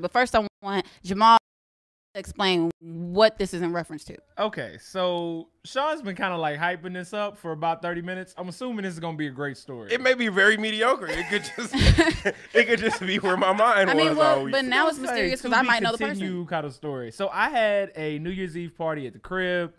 But first, I want Jamal to explain what this is in reference to. Okay, so Shawn's been kind of like hyping this up for about 30 minutes. I'm assuming this is gonna be a great story. It may be very mediocre. It could just be where my mind was always. But now it's mysterious because I might know the person. Kind of story. So I had a New Year's Eve party at the crib,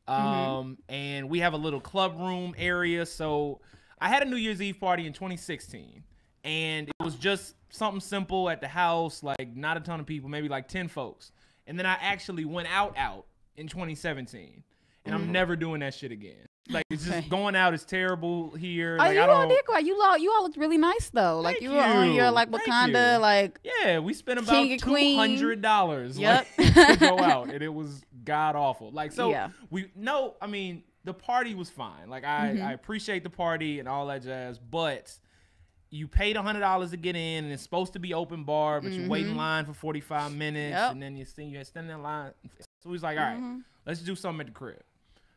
and we have a little club room area. So I had a New Year's Eve party in 2016, and it was just something simple at the house, like not a ton of people, maybe like 10 folks. And then I actually went out in 2017, and I'm never doing that shit again. Like, it's just going out is terrible here. Oh, like, you all did great. You all looked really nice though. Like you were on your like Wakanda, like we spent about $200 yep. to go out, and it was god awful. Like I mean the party was fine. Like I appreciate the party and all that jazz, but you paid $100 to get in, and it's supposed to be open bar, but you wait in line for 45 minutes, and then you stand in line. So he's like, all right, let's do something at the crib.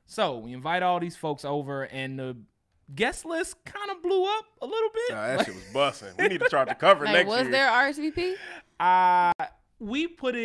So we invite all these folks over, and the guest list kind of blew up a little bit. Nah, that shit was busting. We need to start the cover next year. Was there RSVP? We put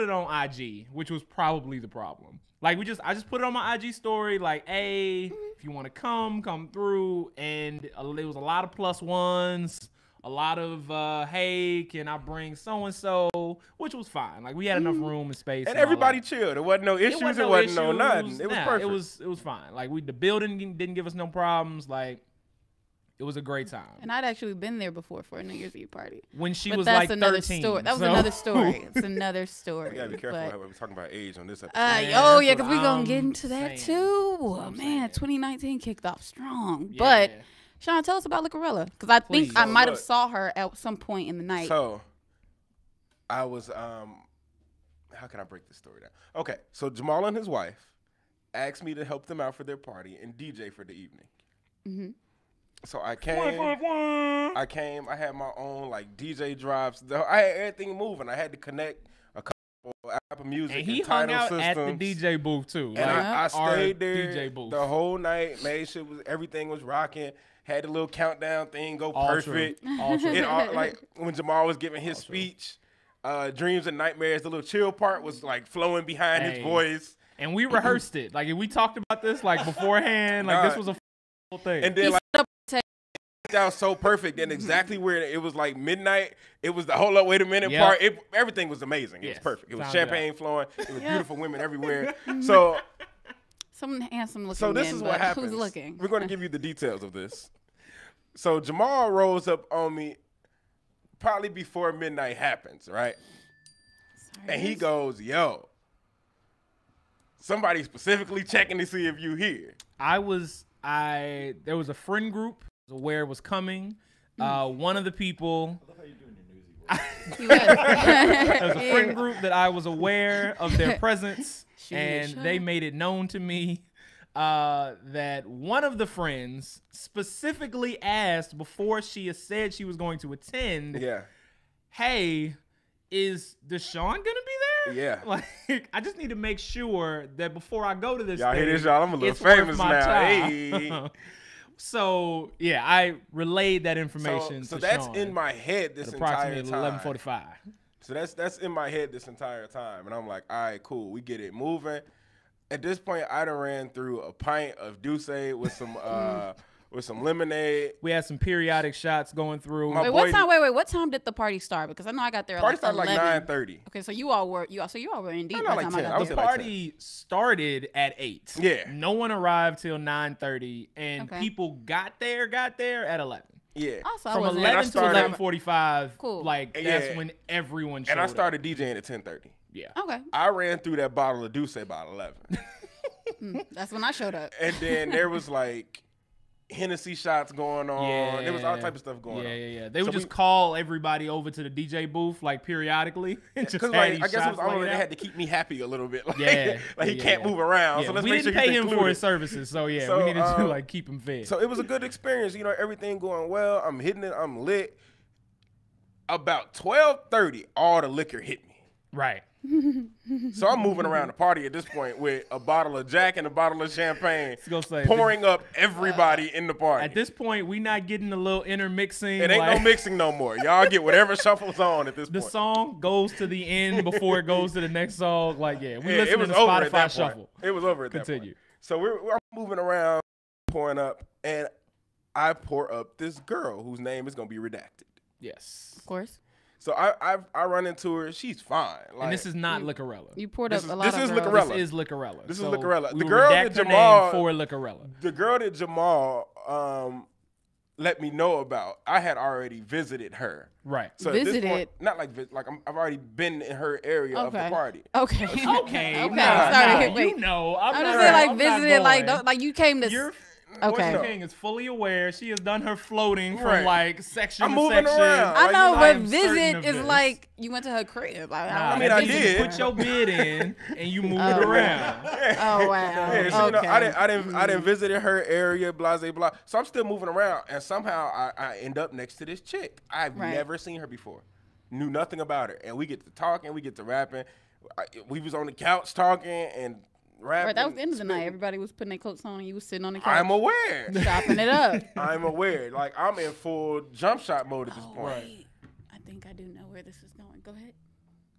it on IG, which was probably the problem. Like I just put it on my IG story, like, hey, if you want to come through, and there was a lot of plus ones, a lot of hey, can I bring so and so, which was fine. Like we had enough room and space, and everybody chilled. There wasn't no issues. It wasn't no nothing. It was perfect. It was fine. Like the building didn't give us no problems. Like it was a great time. And I'd actually been there before for a New Year's Eve party. When she was like 13. Story. That was another story. It's another story. We gotta be careful how we're talking about age on this episode. Yeah, because we're gonna get into that too. Oh, man, 2019 kicked off strong. Yeah. But Shawn, tell us about Licorella, because I think I might have saw her at some point in the night. So I was how can I break this story down? Okay, so Jamal and his wife asked me to help them out for their party and DJ for the evening. So I came. I had my own like DJ drops. I had everything moving. I had to connect a couple Apple Music and he hung out systems. At the DJ booth too. And I stayed there DJ booth the whole night. Made sure everything was rocking. Had the little countdown thing go perfect. Like when Jamal was giving his speech, Dreams and Nightmares, the little chill part was like flowing behind his voice. And we rehearsed it. Like we talked about this like beforehand. Like this was a whole thing. And then out so perfect, and exactly where it was like midnight. It was the hold up, wait a minute part. Everything was amazing. It was perfect. It was champagne flowing. It was beautiful women everywhere. So some handsome looking. So this is what happens. Who's looking? We're going to give you the details of this. So Jamal rolls up on me probably before midnight happens, right? And he goes, "Yo, somebody specifically checking to see if you here." There was a friend group aware was coming. One of the people. I love how you're doing your newsy There was a friend group that I was aware of their presence, and they made it known to me that one of the friends specifically asked before she said she was going to attend. Yeah. Hey, is Deshaun gonna be there? Yeah. Like, I just need to make sure that before I go to this. Y'all hear this, y'all? I'm a little famous now. Hey. So yeah, I relayed that information. So to that's Shawn in my head this entire time. 11:45. So that's in my head this entire time, and I'm like, all right, cool, we get it moving. At this point, I done ran through a pint of Douce with some lemonade. We had some periodic shots going through. What time did the party start? Because I know I got there. Party started like 9:30. Okay, so you all were in deep. Like 10. The party started at 8. Yeah. No one arrived till 9:30, and people got there at 11. Yeah. Also, from 11 to 11:45. Cool. Like that's when everyone showed up. And I started up. DJing at 10:30. Yeah. Okay. I ran through that bottle of Douce by 11. That's when I showed up. And then there was like Hennessy shots going on. Yeah. There was all type of stuff going on. Yeah. They would just call everybody over to the DJ booth like periodically. Because I guess it was only they had to keep me happy a little bit. Like, he can't move around. Yeah. So let's we make didn't sure pay him for his services. So we needed to like keep him fed. So it was a good experience. You know, everything going well. I'm hitting it. I'm lit. About 12:30, all the liquor hit me. Right. So I'm moving around the party at this point with a bottle of Jack and a bottle of champagne, pouring up everybody in the party. At this point, we not getting a little intermixing. It ain't no mixing no more. Y'all get whatever shuffles on at this point. The song goes to the end before it goes to the next song. Like, yeah, we listen to the over Spotify shuffle. It was over at that point. Continue. So we're moving around, pouring up, and I pour up this girl whose name is going to be redacted. Yes. Of course. So I run into her. She's fine. Like, and this is not Licorella. You poured up a lot of girls. Licorella. This is Licorella. This is Licorella. The girl that Jamal for Licorella. The girl that Jamal let me know about, I had already visited her. Right. So visited? At this point, not like I've already been in her area of the party. Okay. Okay. Sorry. Wait. You know, I'm just saying, like, visited, like you came to. Okay. Portia King is fully aware. She has done her floating from like section to moving section. around. I know, but visit is like you went to her crib. Like, I did. You put your bid in and you moved around. Oh wow. Yeah, so, you know, I didn't visit her area, blah blah blah. So I'm still moving around, and somehow I end up next to this chick. I've never seen her before, knew nothing about her, and we get to talking, we get to rapping. We was on the couch talking and. Right, that was the end of the night. Everybody was putting their coats on and you was sitting on the couch. I'm aware. Chopping it up. I'm aware. Like, I'm in full jump shot mode at this point. Wait. I think I do know where this is going. Go ahead.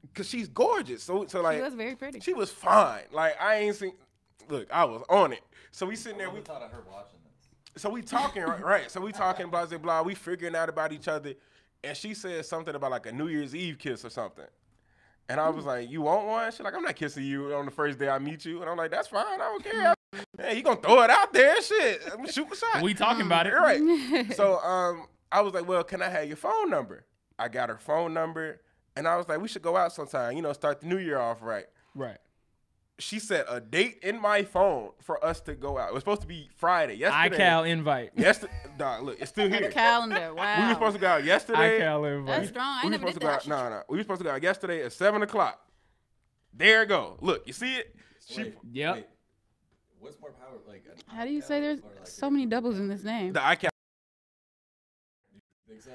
Because she's gorgeous. So like, she was very pretty. She was fine. Like, I ain't seen. Look, I was on it. So we sitting there. We thought of her watching this. So we talking, right? So we talking, blah, blah, blah. We figuring out about each other. And she said something about like a New Year's Eve kiss or something. And I was like, you want one? She's like, I'm not kissing you on the first day I meet you. And I'm like, that's fine. I don't care. Man, you gonna throw it out there? Shit. I'm gonna shoot a shot. We talking about it. Right. So I was like, well, can I have your phone number? I got her phone number. And I was like, we should go out sometime, you know, start the new year off right. Right. She set a date in my phone for us to go out. It was supposed to be Friday. Yesterday. iCal invite. Yesterday. Dog, look, it's still here. Calendar. Wow. We were supposed to go out yesterday. iCal invite. That's strong. I never did that. No. We were supposed to go out yesterday at 7 o'clock. There it go. Look, you see it? Yep. Wait. What's more power? Like, how do you say there's so many doubles in this name? The iCal. Think so?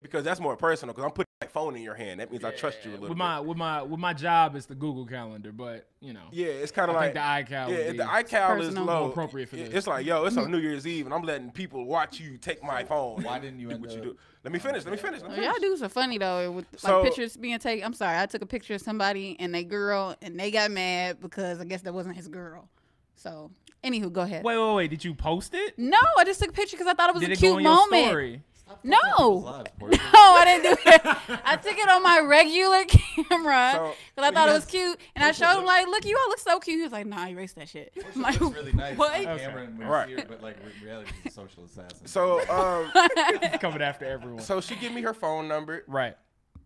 Because that's more personal. Because I'm putting my phone in your hand. That means I trust you a little bit. With my job, it's the Google Calendar, but you know. Yeah, it's kind of I like think the iCal. Yeah, the iCal is low. More appropriate for this. It's like, yo, it's on New Year's Eve, and I'm letting people watch you take my phone. Why didn't you do what you do? Let me finish. Y'all dudes are funny though, with like pictures being taken. I'm sorry, I took a picture of somebody and they girl, and they got mad because I guess that wasn't his girl. So, anywho, go ahead. Wait. Did you post it? No, I just took a picture because I thought it was a cute go on moment. Your story? No, I didn't do it. I took it on my regular camera because I thought it was cute, and I showed him like, "Look, you all look so cute." He was like, "Nah, erase that shit." I'm like, really nice. What? Camera and right. But like reality is a social assassin. So coming after everyone. So she give me her phone number. Right.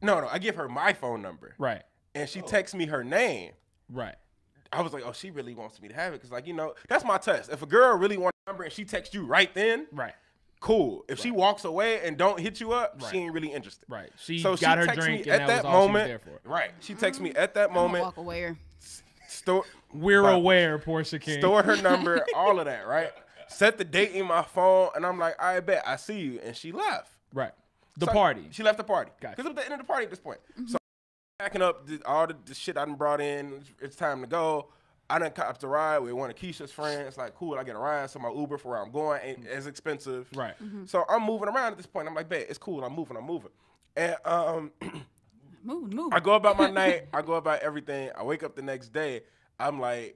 No, I give her my phone number. Right. And she texts me her name. Right. I was like, oh, she really wants me to have it because, like, you know, that's my test. If a girl really wants a number and she texts you right then, right. Cool. If she walks away and don't hit you up, she ain't really interested. Right. She got her drink and at that was all moment. She was there for. Right. She texts me at that moment. Walk away. We're aware, Portia King. Store her number, all of that, right? Set the date in my phone, and I'm like, I bet I see you, and she left. Right. The party. She left the party. Gotcha. Because it was the end of the party at this point. So packing up all the shit I done brought in. It's time to go. I done copped a ride with one of Keisha's friends. Like, cool, I get a ride, so my Uber for where I'm going ain't as expensive. Right. So I'm moving around at this point. I'm like, bet, it's cool. I'm moving. And move. I go about my night. I go about everything. I wake up the next day. I'm like,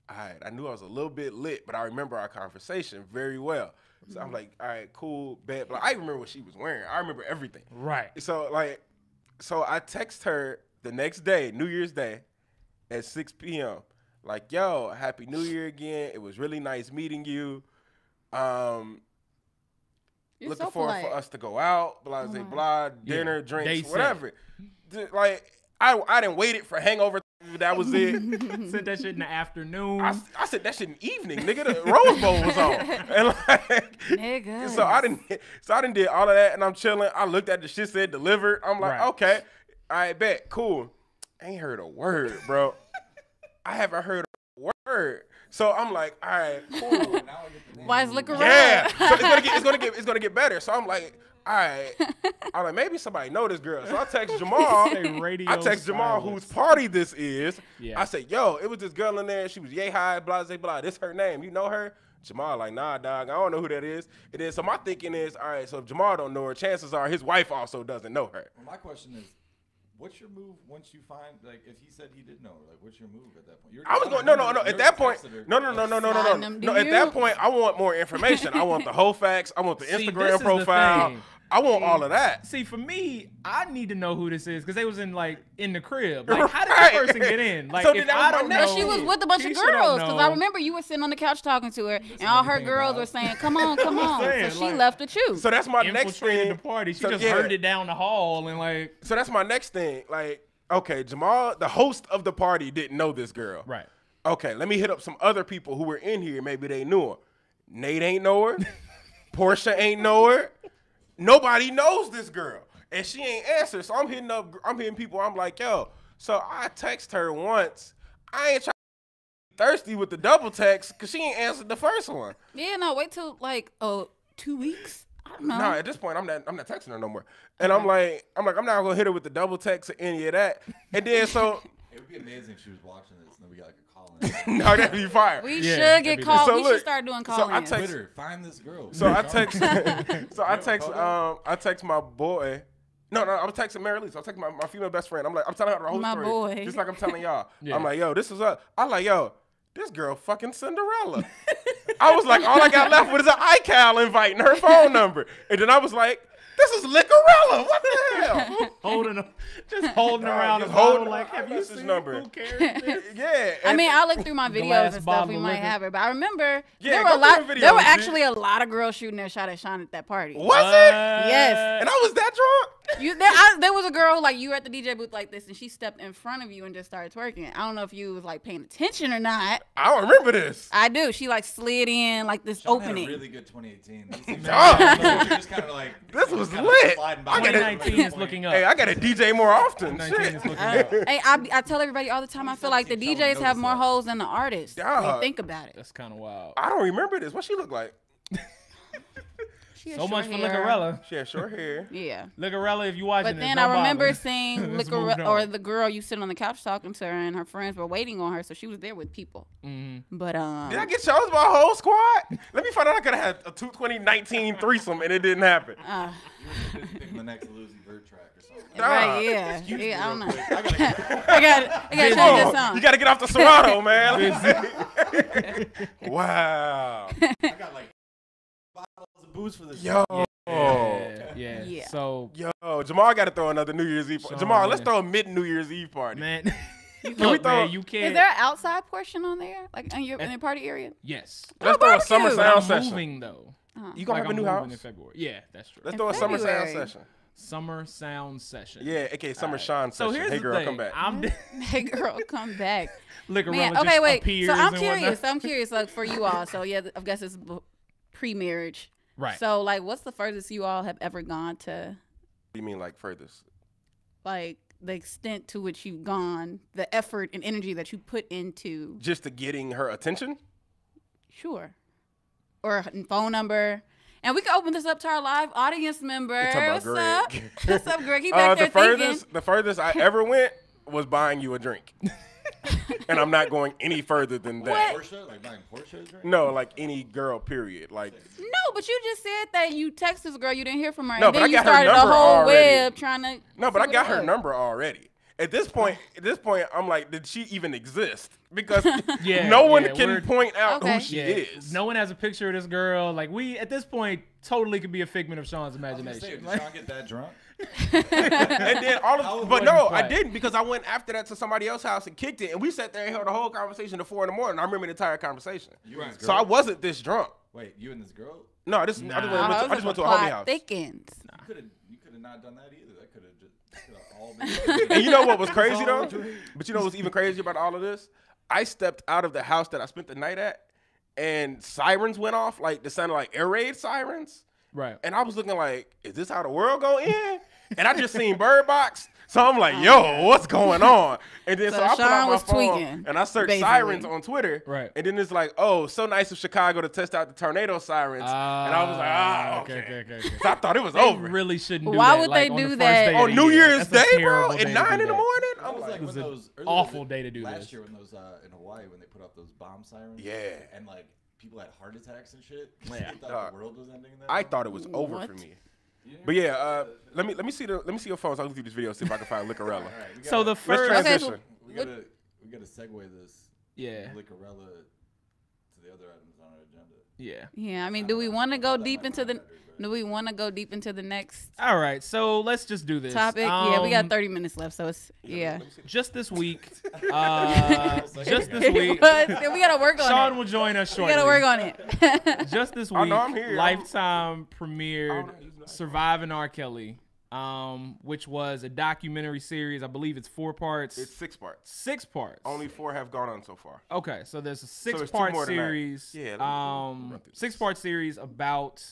all right, I knew I was a little bit lit, but I remember our conversation very well. So I'm like, all right, cool, bet. But I remember what she was wearing. I remember everything. Right. So I text her the next day, New Year's Day, at 6 p.m. Like, yo, Happy New Year again. It was really nice meeting you. Looking forward for us to go out, blah, blah, blah, dinner, drinks, whatever. Like, I didn't wait it for hangover. That was it. Said that shit in the afternoon. I said that shit in the evening, nigga. The Rose Bowl was on. And like, nigga. So I didn't did all of that, and I'm chilling. I looked at the shit said delivered. I'm like, okay, I bet, cool. Ain't heard a word, bro. I haven't heard a word. So I'm like, all right, cool. Why is Licorella? Yeah. So it's gonna get better. So I'm like, all right. I'm like, maybe somebody know this girl. So I text Jamal. Whose party this is. Yeah. I said, yo, it was this girl in there. She was yay high, blah, blah, blah. This her name. You know her? Jamal like, nah, dog, I don't know who that is. And then, so my thinking is, all right, so if Jamal don't know her, chances are his wife also doesn't know her. Well, my question is, what's your move once you find, like, if he said he didn't know her, like, what's your move at that point? I was going, no. At that point, no. At that point, I want more information. I want the whole facts. I want the Instagram profile. I want all of that. See, for me, I need to know who this is because they was in the crib. Like, how did this person get in? Like, so if I don't know, she was with a bunch of girls. Because I remember you were sitting on the couch talking to her, and all her girls were saying, "Come on, come on." So she left with you. So that's my next thing. The party. She just heard it down the hall and like. So that's my next thing. Like, okay, Jamal, the host of the party, didn't know this girl. Right. Okay, let me hit up some other people who were in here. Maybe they knew her. Nate ain't know her. Portia ain't know her. Nobody knows this girl, and she ain't answered. So I'm hitting people. I'm like, yo. So I text her once. I ain't trying to be thirsty with the double text because she ain't answered the first one. Yeah, no, wait till like 2 weeks. I don't know. No, at this point I'm not texting her no more. And I'm like, I'm not gonna hit her with the double text or any of that. And then so it would be amazing if she was watching this and then we got like a call in. No, that'd be fire. We should get called. So we should start doing calls. So I text Twitter, find this girl. So I text. I text my boy. No, I'm texting Mary Lee. So I text my female best friend. I'm telling her the whole story. Boy. Just like I'm telling y'all. Yeah. I'm like, yo, this is up. I'm like, yo, this girl fucking Cinderella. I was like, all I got left with is an iCal invite and her phone number. And then I was like, this is Licorella. What the hell? holding around a bottle like, have you seen number? Who cares? Yeah. I mean, I looked through my videos and stuff. We might have it, but I remember there were actually a lot of girls shooting their shot at Shawn at that party. Was it? Yes. And I was that drunk? There was a girl like you were at the DJ booth like this, and she stepped in front of you and just started twerking. I don't know if you was like paying attention or not. I don't remember this. I do. She like slid in like this Shawn opening. Had a really good 2018. Just kind of like this was lit. 2019 is looking up. Hey, I got to DJ more often. 2019 is looking up. Hey, I tell everybody all the time. I feel like the DJs have more hoes than the artists. I mean, think about it. That's kind of wild. I don't remember this. What she look like? So much for Licorella. She had short hair. Yeah. Licorella, if you watching this, then I remember seeing Licorella, or the girl you sit on the couch talking to her, and her friends were waiting on her, so she was there with people. Mm-hmm. But did I get chose by a whole squad? Let me find out I could have had a 2019 threesome, and it didn't happen. You were busy picking the next Lucy Bird track or something. Right? Yeah. I don't know. I got to change this song. You got to get off the Serato, man. Wow. I got like bottles of booze for this. Yo. Yeah. So, Jamal got to throw another New Year's Eve party. Jamal, let's throw a mid-New Year's Eve party. Man. You can't. Is there an outside portion on there, like in your party area? Yes. Let's throw a summer sound session. Moving though. You gonna have a new house in February? Yeah, that's true. Let's throw a summer sound session. Summer sound session. Yeah, aka Summer Shawn session. So here's hey girl, thing. come back. Hey girl, come back. Man, okay, wait. So I'm curious. I'm curious, like for you all. So yeah, I guess it's pre-marriage. Right. So like, what's the furthest you all have ever gone to? What do you mean, like furthest? Like the extent to which you've gone, the effort and energy that you put into just to getting her attention. Sure. Or a phone number. And we can open this up to our live audience members. What's up? What's up, Greg? He back there thinking. The furthest I ever went was buying you a drink. And I'm not going any further than that. What? Portia? Like buying Portia a drink? No, like any girl, period. Like no, but you just said that you text this girl, you didn't hear from her. No, and but then I got you started her number the whole already. web trying to. No, but I got her number already. At this point, I'm like, did she even exist? Because no one can point out who she is. No one has a picture of this girl. Like at this point, totally could be a figment of Shawn's imagination. Did Shawn get that drunk? And then I didn't because I went after that to somebody else's house and kicked it, and we sat there and held a whole conversation to 4 a.m. I remember the entire conversation. So I wasn't this drunk. Wait, you and this girl? No, I just went to a homie house. Thickens. You could have not done that either. That could have just all been. And you know what was crazy though? But you know what's even crazy about all of this? I stepped out of the house that I spent the night at, and sirens went off, like they sounded like air raid sirens. Right. And I was looking like, is this how the world gonna end? and I just seen Bird Box. So I'm like, yo, what's going on? And then so I put out my phone and I searched sirens on Twitter. Right. And then it's like, oh, so nice of Chicago to test out the tornado sirens. And I was like, okay. So I thought it was over. Really shouldn't do Why that. would like, they do that on New Year's Day, bro? At 9 in the morning? It was like it was when an those awful day to do last this. year when those in Hawaii when they put up those bomb sirens. Yeah. And like people had heart attacks and shit. Yeah. They thought the world was ending. I thought it was over for me. But yeah, let me see your phone. So I'll go through this video, see if I can find Licorella. Right, so the first transition. we gotta segue this. Yeah. Licorella to the other items on our agenda. Yeah. Yeah, I mean, do we want to go deep into the? Do we want to go deep into the next? All right, so let's just do this topic. Yeah, we got 30 minutes left, so it's Just this week, we gotta work on it. Shawn will join us shortly. We gotta work on it. Just this week, I'm here. Lifetime premiered Surviving R. Kelly, which was a documentary series. I believe it's 4 parts. It's 6 parts. 6 parts. Only 4 have gone on so far. Okay, so there's a 6 2 part more tonight. series. Yeah. 6-part series about.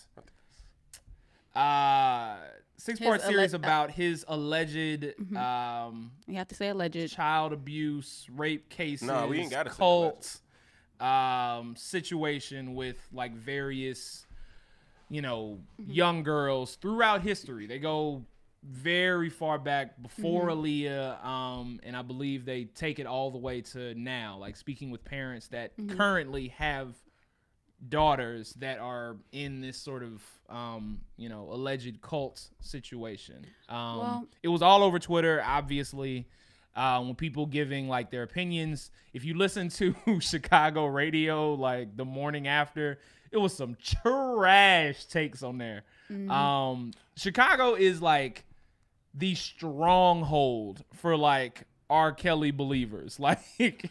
6-part series about his alleged. You have to say alleged. Child abuse, rape cases. No, we ain't gotta say cult situation with like various, young girls throughout history. They go very far back before Aaliyah, and I believe they take it all the way to now. Like speaking with parents that currently have daughters that are in this sort of alleged cult situation. It was all over Twitter, obviously. When people giving like their opinions, if you listen to Chicago radio like the morning after, it was some trash takes on there. Chicago is like the stronghold for like R. Kelly believers. Like it's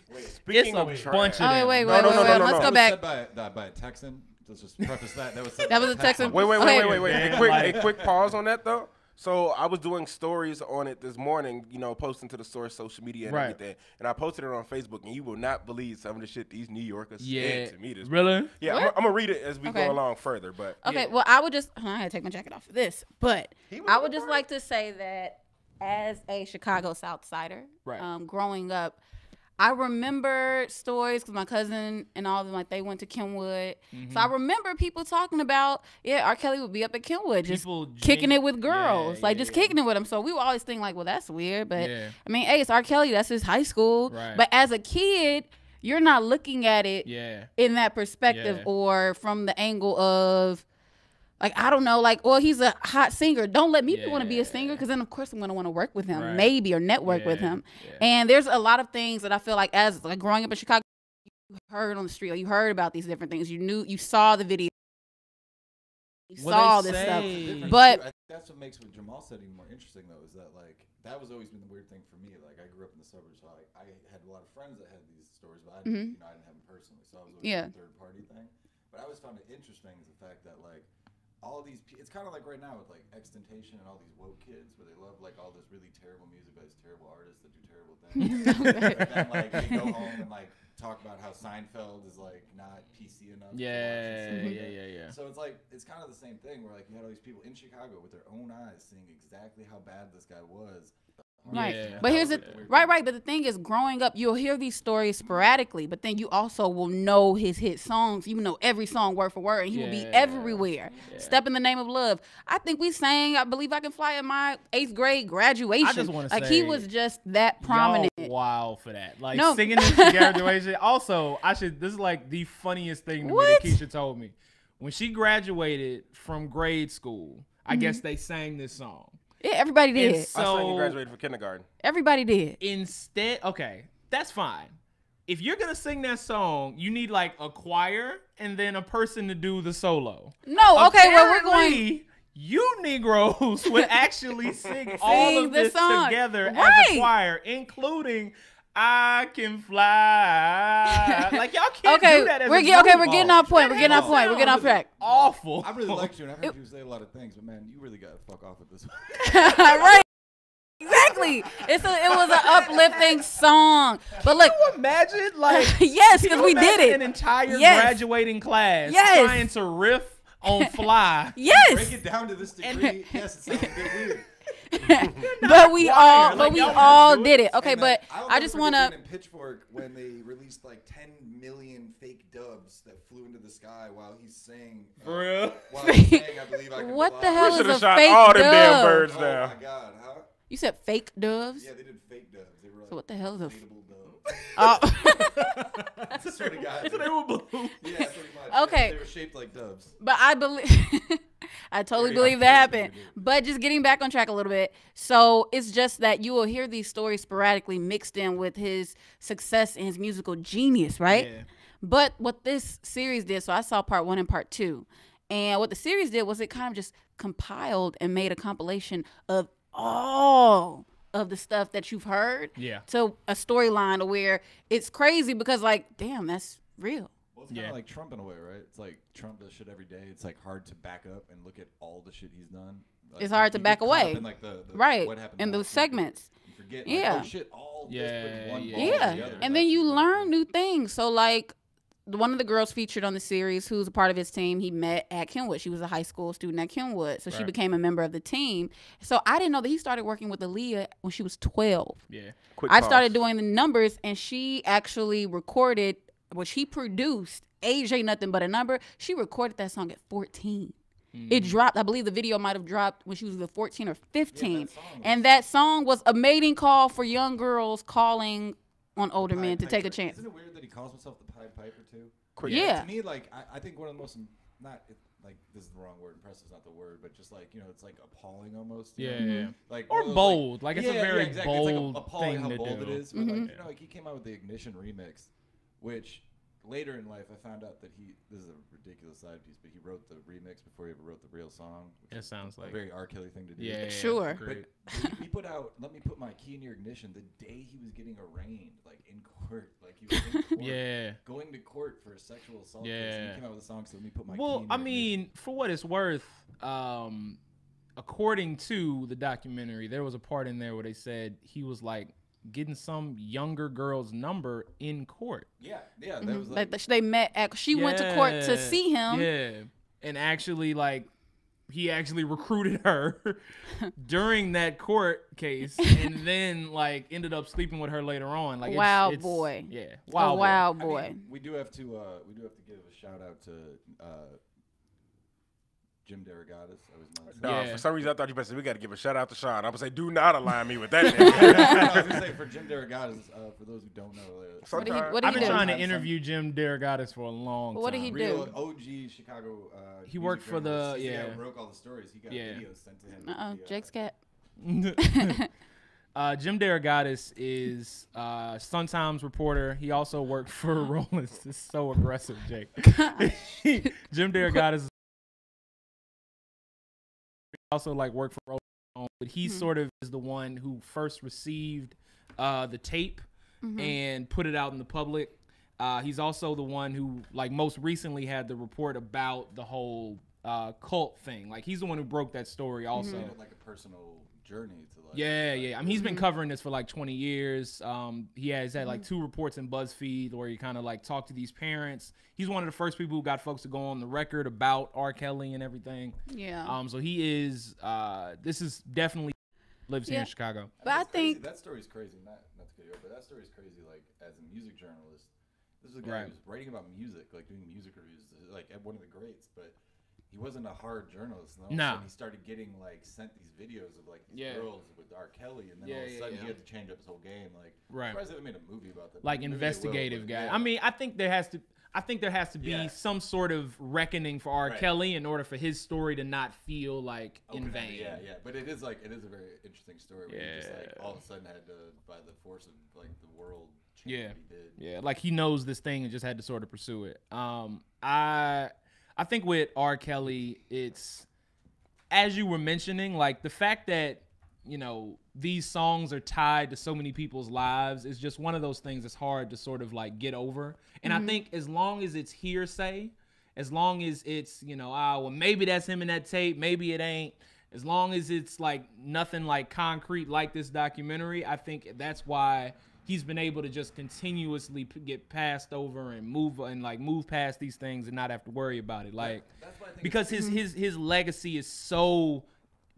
a bunch of them. Wait. Let's go back. Said by a Texan. Let's just preface that. That was a Texan. Wait. A quick pause on that though. So I was doing stories on it this morning, posting to the source, social media and everything. And I posted it on Facebook, and you will not believe some of the shit these New Yorkers said to me this morning. Yeah, I'm going to read it as we go along further. But well, I would just, I had to take my jacket off for this. But I would just like to say that as a Chicago South Sider, growing up, I remember stories because my cousin and all of them, like they went to Kenwood. So I remember people talking about, R. Kelly would be up at Kenwood just kicking it with girls, just kicking it with them. So we would always think like, well, that's weird. But I mean, hey, it's R. Kelly. That's his high school. Right. But as a kid, you're not looking at it in that perspective or from the angle of, like, I don't know, like, he's a hot singer. Don't let me want to be a singer because then, of course, I'm going to want to work with him, maybe, or network with him. And there's a lot of things that I feel like as like growing up in Chicago, you heard on the street, you heard about these different things. You saw the video. You saw all this stuff. But that's what makes what Jamal said even more interesting, though, is that, like, that was always been the weird thing for me. Like, I grew up in the suburbs, so I had a lot of friends that had these stories, but I didn't have them personally. So I was always a third-party thing. But I always found it interesting is the fact that, like, all these, it's kind of like right now with like XXXTentacion and all these woke kids where they love like all this really terrible music by these terrible artists that do terrible things. And then like they go home and like talk about how Seinfeld is like not PC enough. Yeah. So it's like, it's kind of the same thing where like you had all these people in Chicago with their own eyes seeing exactly how bad this guy was. Right. But here's the right. But the thing is, growing up, you'll hear these stories sporadically, but then you also will know his hit songs. You know every song word for word, and he will be everywhere. Step in the Name of Love. I think we sang I Believe I Can Fly at my 8th grade graduation. I just want to say, he was just that prominent. Wow for that. Like singing this at graduation. Also, this is like the funniest thing to me that Keisha told me. When she graduated from grade school, I guess they sang this song. Yeah, everybody did. I saw you graduated from kindergarten. Everybody did. Instead, okay, that's fine. If you're going to sing that song, you need like a choir and then a person to do the solo. No, okay, well, we're going. You Negroes would actually sing all of this together as a choir, including I Can Fly. Like, y'all can't do that as a group. We're getting off point. We're getting off point. We're getting off track. Awful. I really liked you, and I've heard you say a lot of things, but man, you really got to fuck off with this one. Right. Exactly. It was an uplifting song. But look, can you imagine, like, yes, because we did it. An entire graduating class trying to riff on Fly. Yes. Break it down to this degree. Yes, it sounds a bit weird. but we all did it. Okay, but I just want to. Pitchfork when they released like 10 million fake doves that flew into the sky while he's saying. For real? While he's saying, I believe I can what fly. the hell is a shot fake all dove? them damn birds down. Oh my God, huh? You said fake doves? Yeah, they did fake doves. They were like so what the hell is a inflatable doves? Oh. I swear to God. So they were blue. Yeah, pretty much. Okay. Yeah, they were shaped like doves. But I believe, I totally believe that happened. But just getting back on track a little bit. So it's just that you will hear these stories sporadically mixed in with his success and his musical genius, right? Yeah. But what this series did, so I saw part 1 and part 2. And what the series did was it kind of just compiled and made a compilation of all of the stuff that you've heard to a storyline where it's crazy because, like, damn, that's real. Well, it's kind of like Trump in a way, right? It's like Trump does shit every day. It's like hard to back up and look at all the shit he's done. Like, it's hard to back away. In, like, the right. What happened in those segments. You forget, like, oh shit, all this one together. And then you learn new things. So, like, one of the girls featured on the series who's a part of his team, he met at Kenwood. She was a high school student at Kenwood. So she became a member of the team. So I didn't know that he started working with Aaliyah when she was 12. Yeah. I started doing the numbers, and she actually recorded, which he produced, Age Ain't Nothing But a Number. She recorded that song at 14. It dropped, I believe the video might have dropped when she was either 14 or 15. And that song was a mating call for young girls calling on older men to take a chance. Isn't it weird that he calls himself the Pied Piper too? Yeah. To me, like, I think one of the most, like, this is the wrong word, impressive is not the word, but just like, you know, it's like appalling almost. Yeah. Like, or bold. Like, it's a very exactly. bold it's like appalling thing how to bold do. it is. But like, you know, like he came out with the Ignition remix, which later in life I found out that this is a ridiculous side piece, but he wrote the remix before he ever wrote the real song. It sounds like a very R. Kelly thing to do. Yeah, sure. But he put out "Let Me Put My Key in Your Ignition" the day he was getting arraigned, like in court, like he was in court, going to court for a sexual assault case. And he came out with a song, so let me put my. Well, key in I your mean, ignition. for what it's worth, according to the documentary, there was a part in there where they said he was like getting some younger girl's number in court. Yeah, that was like they met. She went to court to see him. Yeah, and actually, like, he actually recruited her during that court case, and then like ended up sleeping with her later on. Like, wild boy. Yeah, wild boy. I mean, we do have to give a shout out to Jim DeRogatis. For some reason I thought you better say we got to give a shout out to Shawn. I'm gonna say do not align me with that. I was gonna say for Jim DeRogatis, for those who don't know, what did he I've been do? trying to interview Jim DeRogatis for a long time. What did he do? Real OG Chicago. He worked for the He broke all the stories. He got videos sent to him. Jake's cat. Jim DeRogatis is Sun-Times reporter. He also worked for Rolling. This is so aggressive, Jake. Jim DeRogatis also like worked for Rolling Stone, but he sort of is the one who first received the tape and put it out in the public. He's also the one who like most recently had the report about the whole cult thing. Like, he's the one who broke that story also. Like a personal journey to like. Yeah. I mean, he's been covering this for like 20 years. He has had like 2 reports in BuzzFeed where he kind of like talked to these parents. He's one of the first people who got folks to go on the record about R. Kelly and everything. Yeah. So he is. This is definitely lives here in Chicago. But I think that story's crazy. Not to cut you off, but that story's crazy. Like, as a music journalist, this is a guy who's writing about music, like doing music reviews, like one of the greats, but. He wasn't a hard journalist. And all of a sudden he started getting like sent these videos of like these girls with R. Kelly, and then all of a sudden he had to change up his whole game. Like, I'm surprised they haven't made a movie about that. Like, investigative guy. I mean, I think there has to be some sort of reckoning for R. Kelly in order for his story to not feel like in vain. Yeah. But it is a very interesting story. Where he just like all of a sudden had to, by the force of like the world, change what he did. Yeah. Like, he knows this thing and just had to sort of pursue it. I think with R. Kelly, it's, as you were mentioning, like the fact that, you know, these songs are tied to so many people's lives is just one of those things that's hard to sort of like get over. And I think as long as it's hearsay, as long as it's, you know, well, maybe that's him in that tape, maybe it ain't, as long as it's like nothing like concrete like this documentary, I think that's why he's been able to just continuously get passed over and move past these things and not have to worry about it. Like, because his legacy is so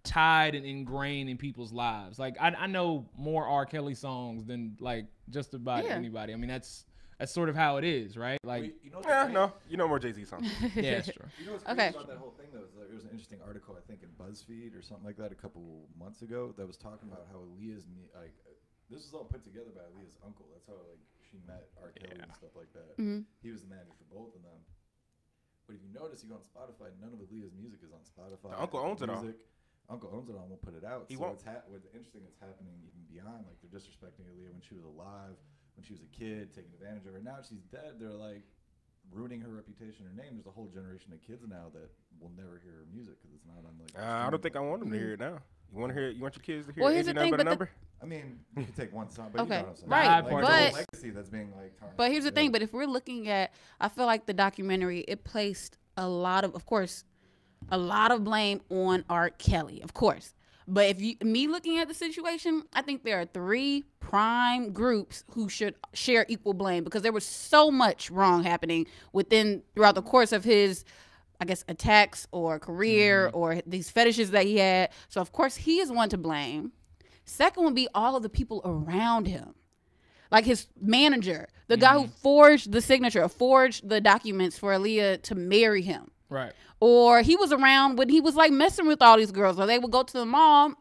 tied and ingrained in people's lives. Like I know more R. Kelly songs than like just about anybody. I mean, that's sort of how it is, right? Like, you know more Jay-Z songs. Yeah, that's true. You know what's crazy about that whole thing though? Is like, it was an interesting article I think in BuzzFeed or something like that a couple months ago that was talking about how Aaliyah's like this was all put together by Aaliyah's uncle. That's how like she met R. Kelly and stuff like that. Mm-hmm. He was the manager for both of them. But if you notice, you go on Spotify, none of Aaliyah's music is on Spotify. The uncle owns it all. Uncle owns it all and won't put it out. He so won't. What's interesting is happening even beyond. Like they're disrespecting Aaliyah when she was alive, when she was a kid, taking advantage of her. Now she's dead. They're like ruining her reputation, her name. There's a whole generation of kids now that will never hear her music because it's not on like. I don't think I want them to hear it now. You want to hear? You want your kids to hear? Well, here's the thing, but number? I mean, you can take one song, but okay, you know what I'm saying. right? Like, but legacy that's being like. Tarnished. But here's the thing. But if we're looking at, I feel like the documentary it placed a lot of course, a lot of blame on R. Kelly, of course. But if me looking at the situation, I think there are 3 prime groups who should share equal blame because there was so much wrong happening throughout the course of his, I guess, attacks or career or these fetishes that he had. So of course he is one to blame. Second would be all of the people around him. Like his manager, the guy who forged the signature, forged the documents for Aaliyah to marry him. Right. Or he was around when he was like messing with all these girls. Or they would go to the mall.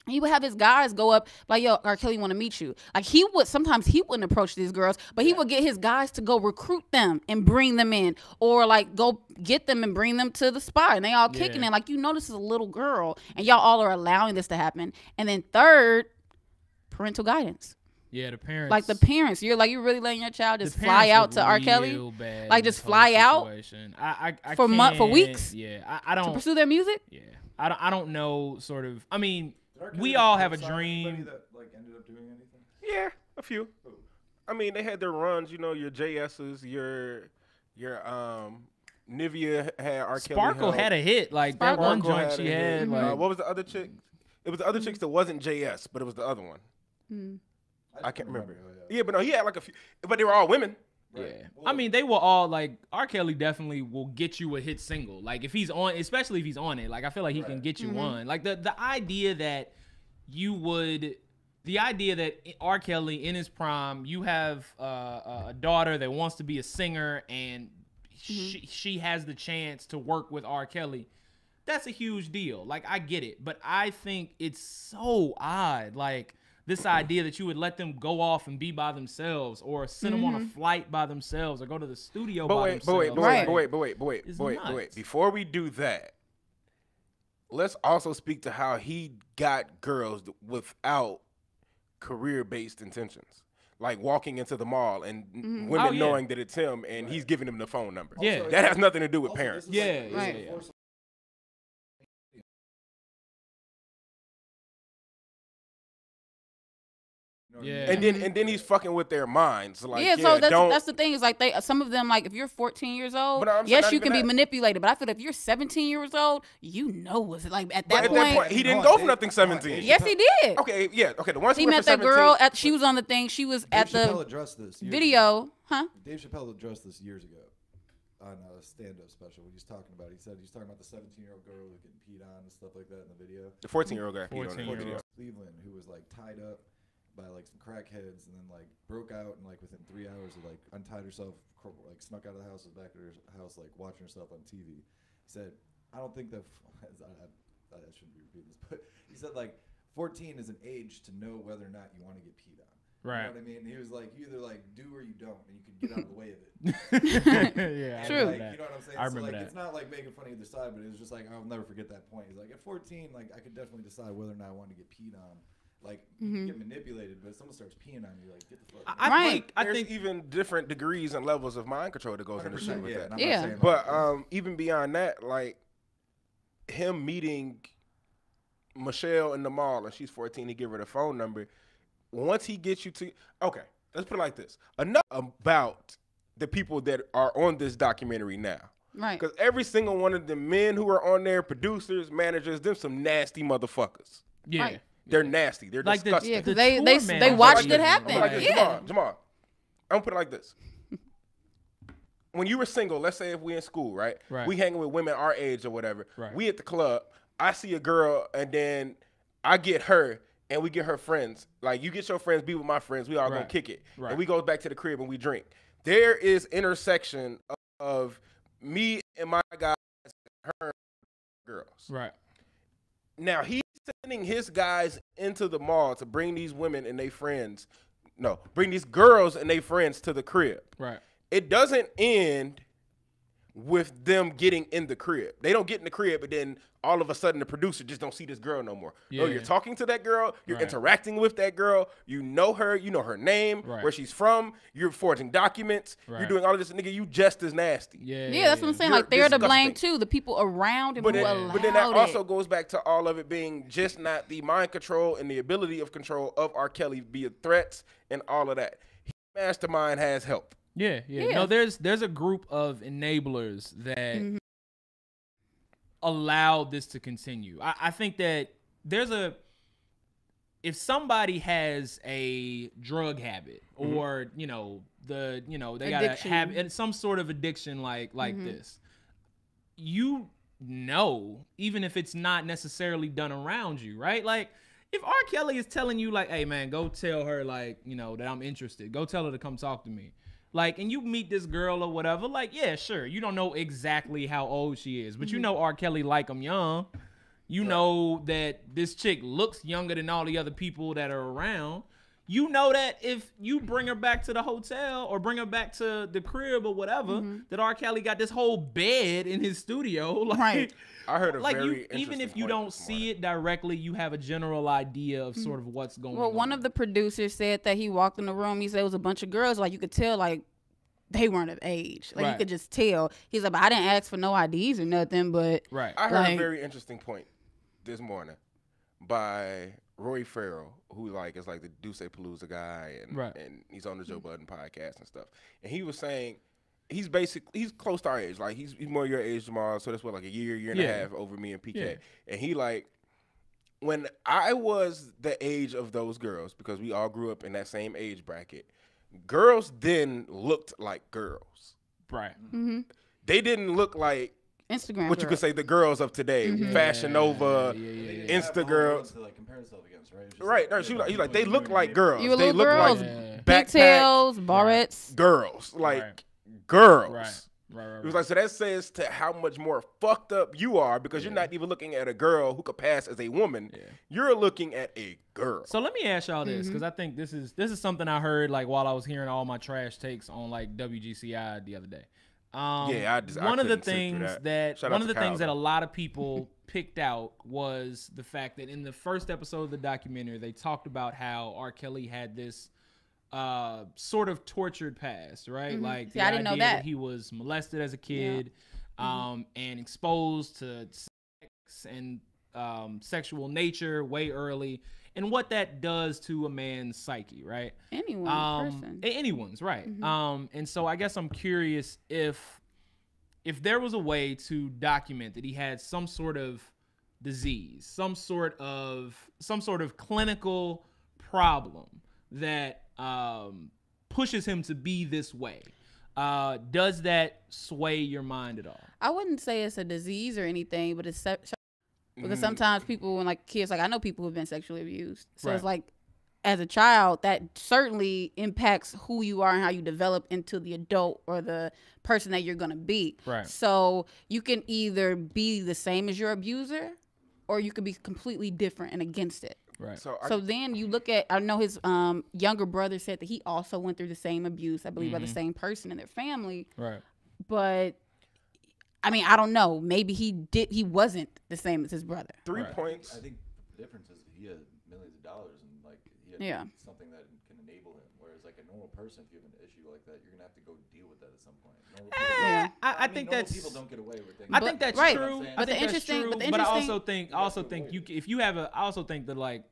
He would have his guys go up like, yo, R. Kelly want to meet you. Like sometimes he wouldn't approach these girls, but he would get his guys to go recruit them and bring them in. Or like go get them and bring them to the spot. And they all kicking in. Like, this is a little girl. And y'all all are allowing this to happen. And then third, parental guidance. Yeah, the parents. Like the parents, you're really letting your child just fly out to R. Kelly, like just fly out for weeks. Yeah, I don't to pursue their music. Yeah, I don't know. Sort of. I mean, we all have a dream. That like ended up doing anything? Yeah, a few. I mean, they had their runs. Your JS's, your Nivea had R. Kelly. Sparkle had a hit. Like that one joint she had. Like, what was the other chick? It was the other chicks that wasn't JS, but it was the other one. I can't remember. Yeah, but no, he had like a few, but they were all women. Right. Yeah, I mean, they were all like R. Kelly definitely will get you a hit single. Like if he's on, especially if he's on it. Like I feel like he can get you one. Like the idea that R. Kelly in his prime, you have a daughter that wants to be a singer and she has the chance to work with R. Kelly. That's a huge deal. Like I get it, but I think it's so odd. Like. This idea that you would let them go off and be by themselves or send them on a flight by themselves or go to the studio by themselves. But wait. Before we do that, let's also speak to how he got girls without career-based intentions. Like walking into the mall and women knowing that it's him and he's giving them the phone number. Yeah. That has nothing to do with parents. Yeah. Yeah. And then he's fucking with their minds. Like, so that's the thing is like some of them like if you're 14 years old, yes you can be manipulated, but I feel like if you're 17 years old, what's it like at that point he didn't go for nothing 17. Yes, he did. Okay, yeah. Okay, the ones he met that girl she was on the thing. She was at the video. Huh? Dave Chappelle addressed this years ago on a stand-up special. What he's talking about, he said he's talking about the 17-year-old girl who was getting peed on and stuff like that in the video. The 14-year-old guy peed on in the video. Cleveland, who was like tied up by like some crackheads and then like broke out and like within 3 hours like untied herself, like snuck out of the house, was back at her house like watching herself on TV. He said, I don't think that I shouldn't be repeating this, but he said like 14 is an age to know whether or not you want to get peed on. Right. You know what I mean? And he was like, you either like do or you don't, and you can get out of the way of it. Yeah, true. Like, you know what I'm saying? I remember like, that. It's not like making fun of either side, but it was just like I'll never forget that point. He's like, at 14, like I could definitely decide whether or not I wanted to get peed on. Like you can get manipulated, but if someone starts peeing on you, like get the fuck. I think even different degrees and levels of mind control that goes into shit with that. Yeah. But even beyond that, like him meeting Michelle in the mall and she's 14, he give her the phone number. Once he gets you to let's put it like this. Enough about the people that are on this documentary now. Right. Because every single one of the men who are on there, producers, managers, them some nasty motherfuckers. Yeah. Right. They're nasty. They're like disgusting. Yeah, because they watched it happen. Jamal, I'm gonna put it like this. When you were single, let's say if we in school, right? We hanging with women our age or whatever. Right. We at the club. I see a girl and then I get her and we get her friends. Like, you get your friends, be with my friends. We all gonna kick it. Right. And we go back to the crib and we drink. There is intersection of me and my guys and her girls. Right. Now, he's sending his guys into the mall to bring these women and their friends. No, bring these girls and their friends to the crib. Right. It doesn't end with them getting in the crib. They don't get in the crib, but then all of a sudden the producer just don't see this girl no more. Yeah. No, you're talking to that girl. You're interacting with that girl. You know her. You know her name, where she's from. You're forging documents. You're doing all of this. Nigga, you just as nasty. Yeah, that's what I'm saying. Like, they're to blame, too. The people around him who allowed it. But then that also goes back to all of it being just not the mind control and the ability of control of R. Kelly via threats and all of that. His mastermind has help. Yeah. No, there's a group of enablers that allowed this to continue. I think that if somebody has a drug habit or they got a habit and some sort of addiction like this, even if it's not necessarily done around you, right? Like, if R. Kelly is telling you, like, hey man, go tell her, like, that I'm interested, go tell her to come talk to me. Like, and you meet this girl or whatever, like, yeah, sure. You don't know exactly how old she is, but you know R. Kelly like them young. You know that this chick looks younger than all the other people that are around. You know that if you bring her back to the hotel or bring her back to the crib or whatever, that R. Kelly got this whole bed in his studio. Like, I heard a very interesting even if you don't see it directly, you have a general idea of sort of what's going on. Well, one of the producers said that he walked in the room. He said it was a bunch of girls. Like, you could tell, like, they weren't of age. Like, you could just tell. He's like, but I didn't ask for no IDs or nothing. But I heard a very interesting point this morning by Roy Farrell, who is like the Duce Palooza guy, and he's on the Joe Budden podcast and stuff. And he was saying he's close to our age. Like, he's more your age, Jamal. So that's what, like a year and a half over me and PK. Yeah. And he like, when I was the age of those girls, because we all grew up in that same age bracket, girls then looked like girls. Right. Mm-hmm. They didn't look like Instagram what you could say the girls of today, Fashion Nova, Insta girls. To, like, compare herself against, right? No, he's like they look like girls. You they look girls. Like pigtails, barrettes, girls, like girls. Right. It was like, so that says to how much more fucked up you are, because you're not even looking at a girl who could pass as a woman. Yeah. You're looking at a girl. So let me ask y'all this, because I think this is something I heard like while I was hearing all my trash takes on like WGCI the other day. One of the things that a lot of people picked out was the fact that in the first episode of the documentary, they talked about how R. Kelly had this sort of tortured past, right? Like, the I didn't know that he was molested as a kid, and exposed to sex and sexual nature way early, and what that does to a man's psyche, right? Anyone's right. And so I guess I'm curious if there was a way to document that he had some sort of disease, some sort of clinical problem that pushes him to be this way. Does that sway your mind at all? I wouldn't say it's a disease or anything, but it's because sometimes people, when like kids, like I know people who've been sexually abused. So it's like, as a child, that certainly impacts who you are and how you develop into the adult or the person that you're going to be. Right. So you can either be the same as your abuser, or you could be completely different and against it. Right. So then you look at, I know his younger brother said that he also went through the same abuse, I believe, by the same person in their family. Right. But I mean, I don't know. Maybe he wasn't the same as his brother. 3 points. I think the difference is he had millions of dollars and like he had something that can enable him. Whereas like a normal person, if you have an issue like that, you're gonna have to go deal with that at some point. I think that's people don't get away with things. I think that's true. But the interesting, but I also think if you have I also think that like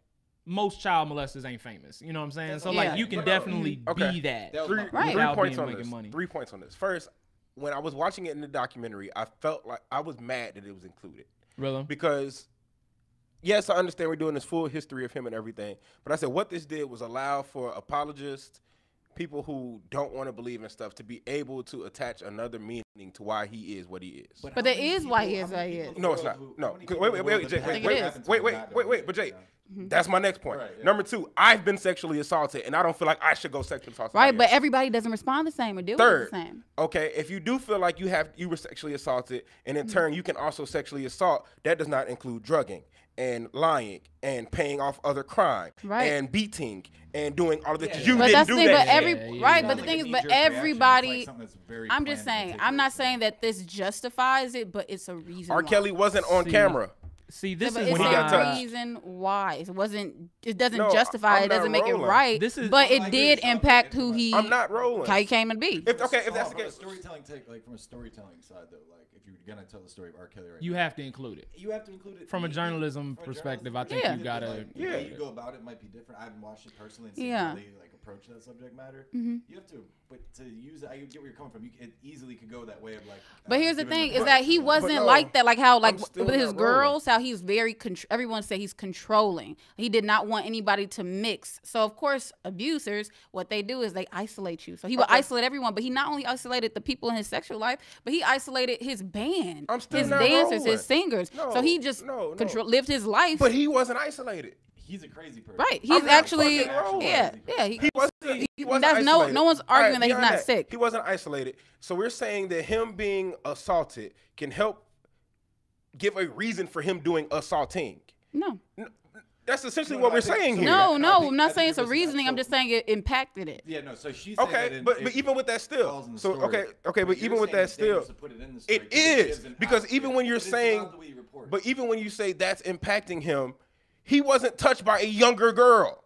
most child molesters ain't famous. You know what I'm saying? So like you can definitely be that. 3 points on this. 3 points on this. First, when I was watching it in the documentary, I felt like I was mad that it was included. Really? Because, yes, I understand we're doing this full history of him and everything, but I said what this did was allow for apologists, people who don't want to believe in stuff to be able to attach another meaning to why he is what he is. But there is why he is what he is. No, it's not. No. Wait, but Jay, that's my next point. Right, yeah. Number 2, I've been sexually assaulted, and I don't feel like I should go sexually assault somebody right, but else. everybody doesn't respond the same or deal Third, with the same. Okay, if you do feel like you were sexually assaulted, and in turn you can also sexually assault, that does not include drugging and lying and paying off other crime and beating and doing all of that. You didn't do that. But the thing is, but everybody. I'm just saying. I'm not saying that this justifies it, but it's a reason. R. Kelly wasn't on camera. See, this is when he got touched. Reason why it wasn't. It doesn't justify. It doesn't make it right. But it did impact who he. I'm not rolling. How he came to be. If that's the case. Storytelling from a storytelling side though, like if you're gonna tell the story of R. Kelly, you have to include it. You have to include it from a journalism perspective. I think you gotta. The way you go about it might be different. I haven't watched it personally and seen how they approach that subject matter. You have to, but to use it, I get where you're coming from. It easily could go that way of like. But here's the thing: is that he wasn't like that. Like how with his girls, how he's very. Everyone say he's controlling. He did not want anybody to mix. So of course, abusers, what they do is they isolate you. So he would isolate everyone, but he not only isolated the people in his sexual life, but he isolated his band, his dancers, his singers. So he just lived his life. But he wasn't isolated. He's a crazy person. Right. He's actually He wasn't no one's arguing that he's not sick. He wasn't isolated. So we're saying that him being assaulted can help give a reason for him doing assaulting. No. That's essentially what we're saying here. No, I'm not saying it's a reasoning. I'm just saying it impacted it. Yeah, no. So she's but even with that still. So but even with that still, it is because even when you're saying, but even when you say that's impacting him, he wasn't touched by a younger girl.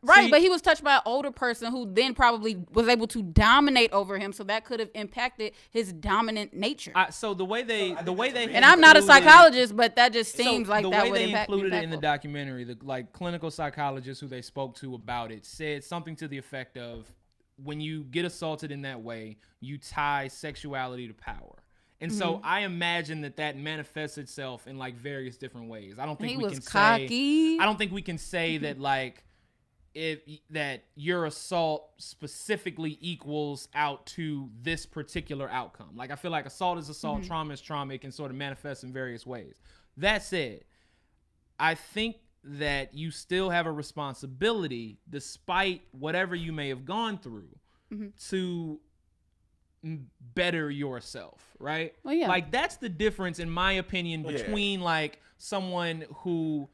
Right, but he was touched by an older person who then probably was able to dominate over him, so that could have impacted his dominant nature. So the way they, and I'm not a psychologist, but that just seems like that would impact. The way they included it in the documentary, the clinical psychologists who they spoke to about it said something to the effect of, when you get assaulted in that way, you tie sexuality to power. And so I imagine that manifests itself in like various different ways. I don't think I don't think we can say that like. That your assault specifically equals out to this particular outcome. Like I feel like assault is assault, trauma is trauma. It can sort of manifest in various ways. That said, I think that you still have a responsibility, despite whatever you may have gone through, to better yourself, right? Well, yeah. Like that's the difference, in my opinion, between like someone who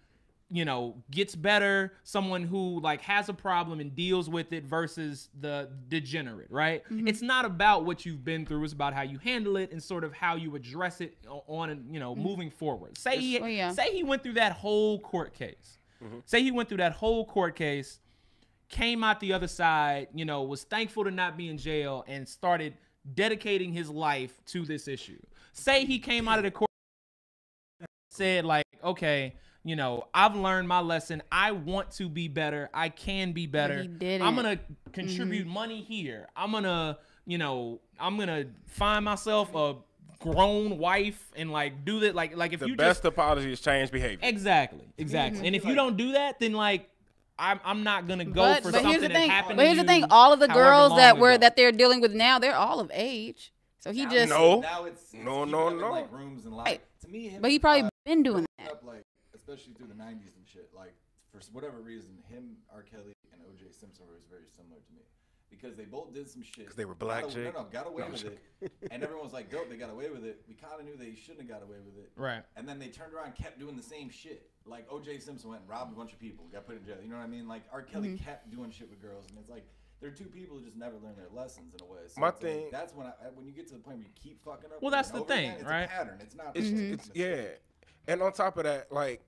gets better, someone who like has a problem and deals with it versus the degenerate, right? It's not about what you've been through. It's about how you handle it and sort of how you address it on, moving forward. Say he went through that whole court case. Say he went through that whole court case, came out the other side, was thankful to not be in jail and started dedicating his life to this issue. Say he came out of the court and said like, okay, I've learned my lesson. I want to be better. I can be better. I'm going to contribute money here. I'm going to find myself a grown wife and like do that. Like if the you best apology is change behavior. Exactly. And if you don't do that, then like, I'm not going to go for something that happened to you. But here's the thing. All of the girls that they're dealing with now, they're all of age. So he just. No. Like rooms and right. To me, but he probably been doing that. Especially through the 90s and shit, like for whatever reason, him, R. Kelly, and O.J. Simpson were very similar to me because they both did some shit. Because they were black, got away with it, and everyone was like, "Dope, they got away with it." We kind of knew they shouldn't have got away with it, right? And then they turned around, and kept doing the same shit. Like O.J. Simpson went and robbed a bunch of people, got put in jail. You know what I mean? Like R. Kelly kept doing shit with girls, and it's like they're two people who just never learn their lessons in a way. So my thing, that's when you get to the point where you keep fucking up. Well, that's the thing, right? It's a pattern. It's not. It's and on top of that, like.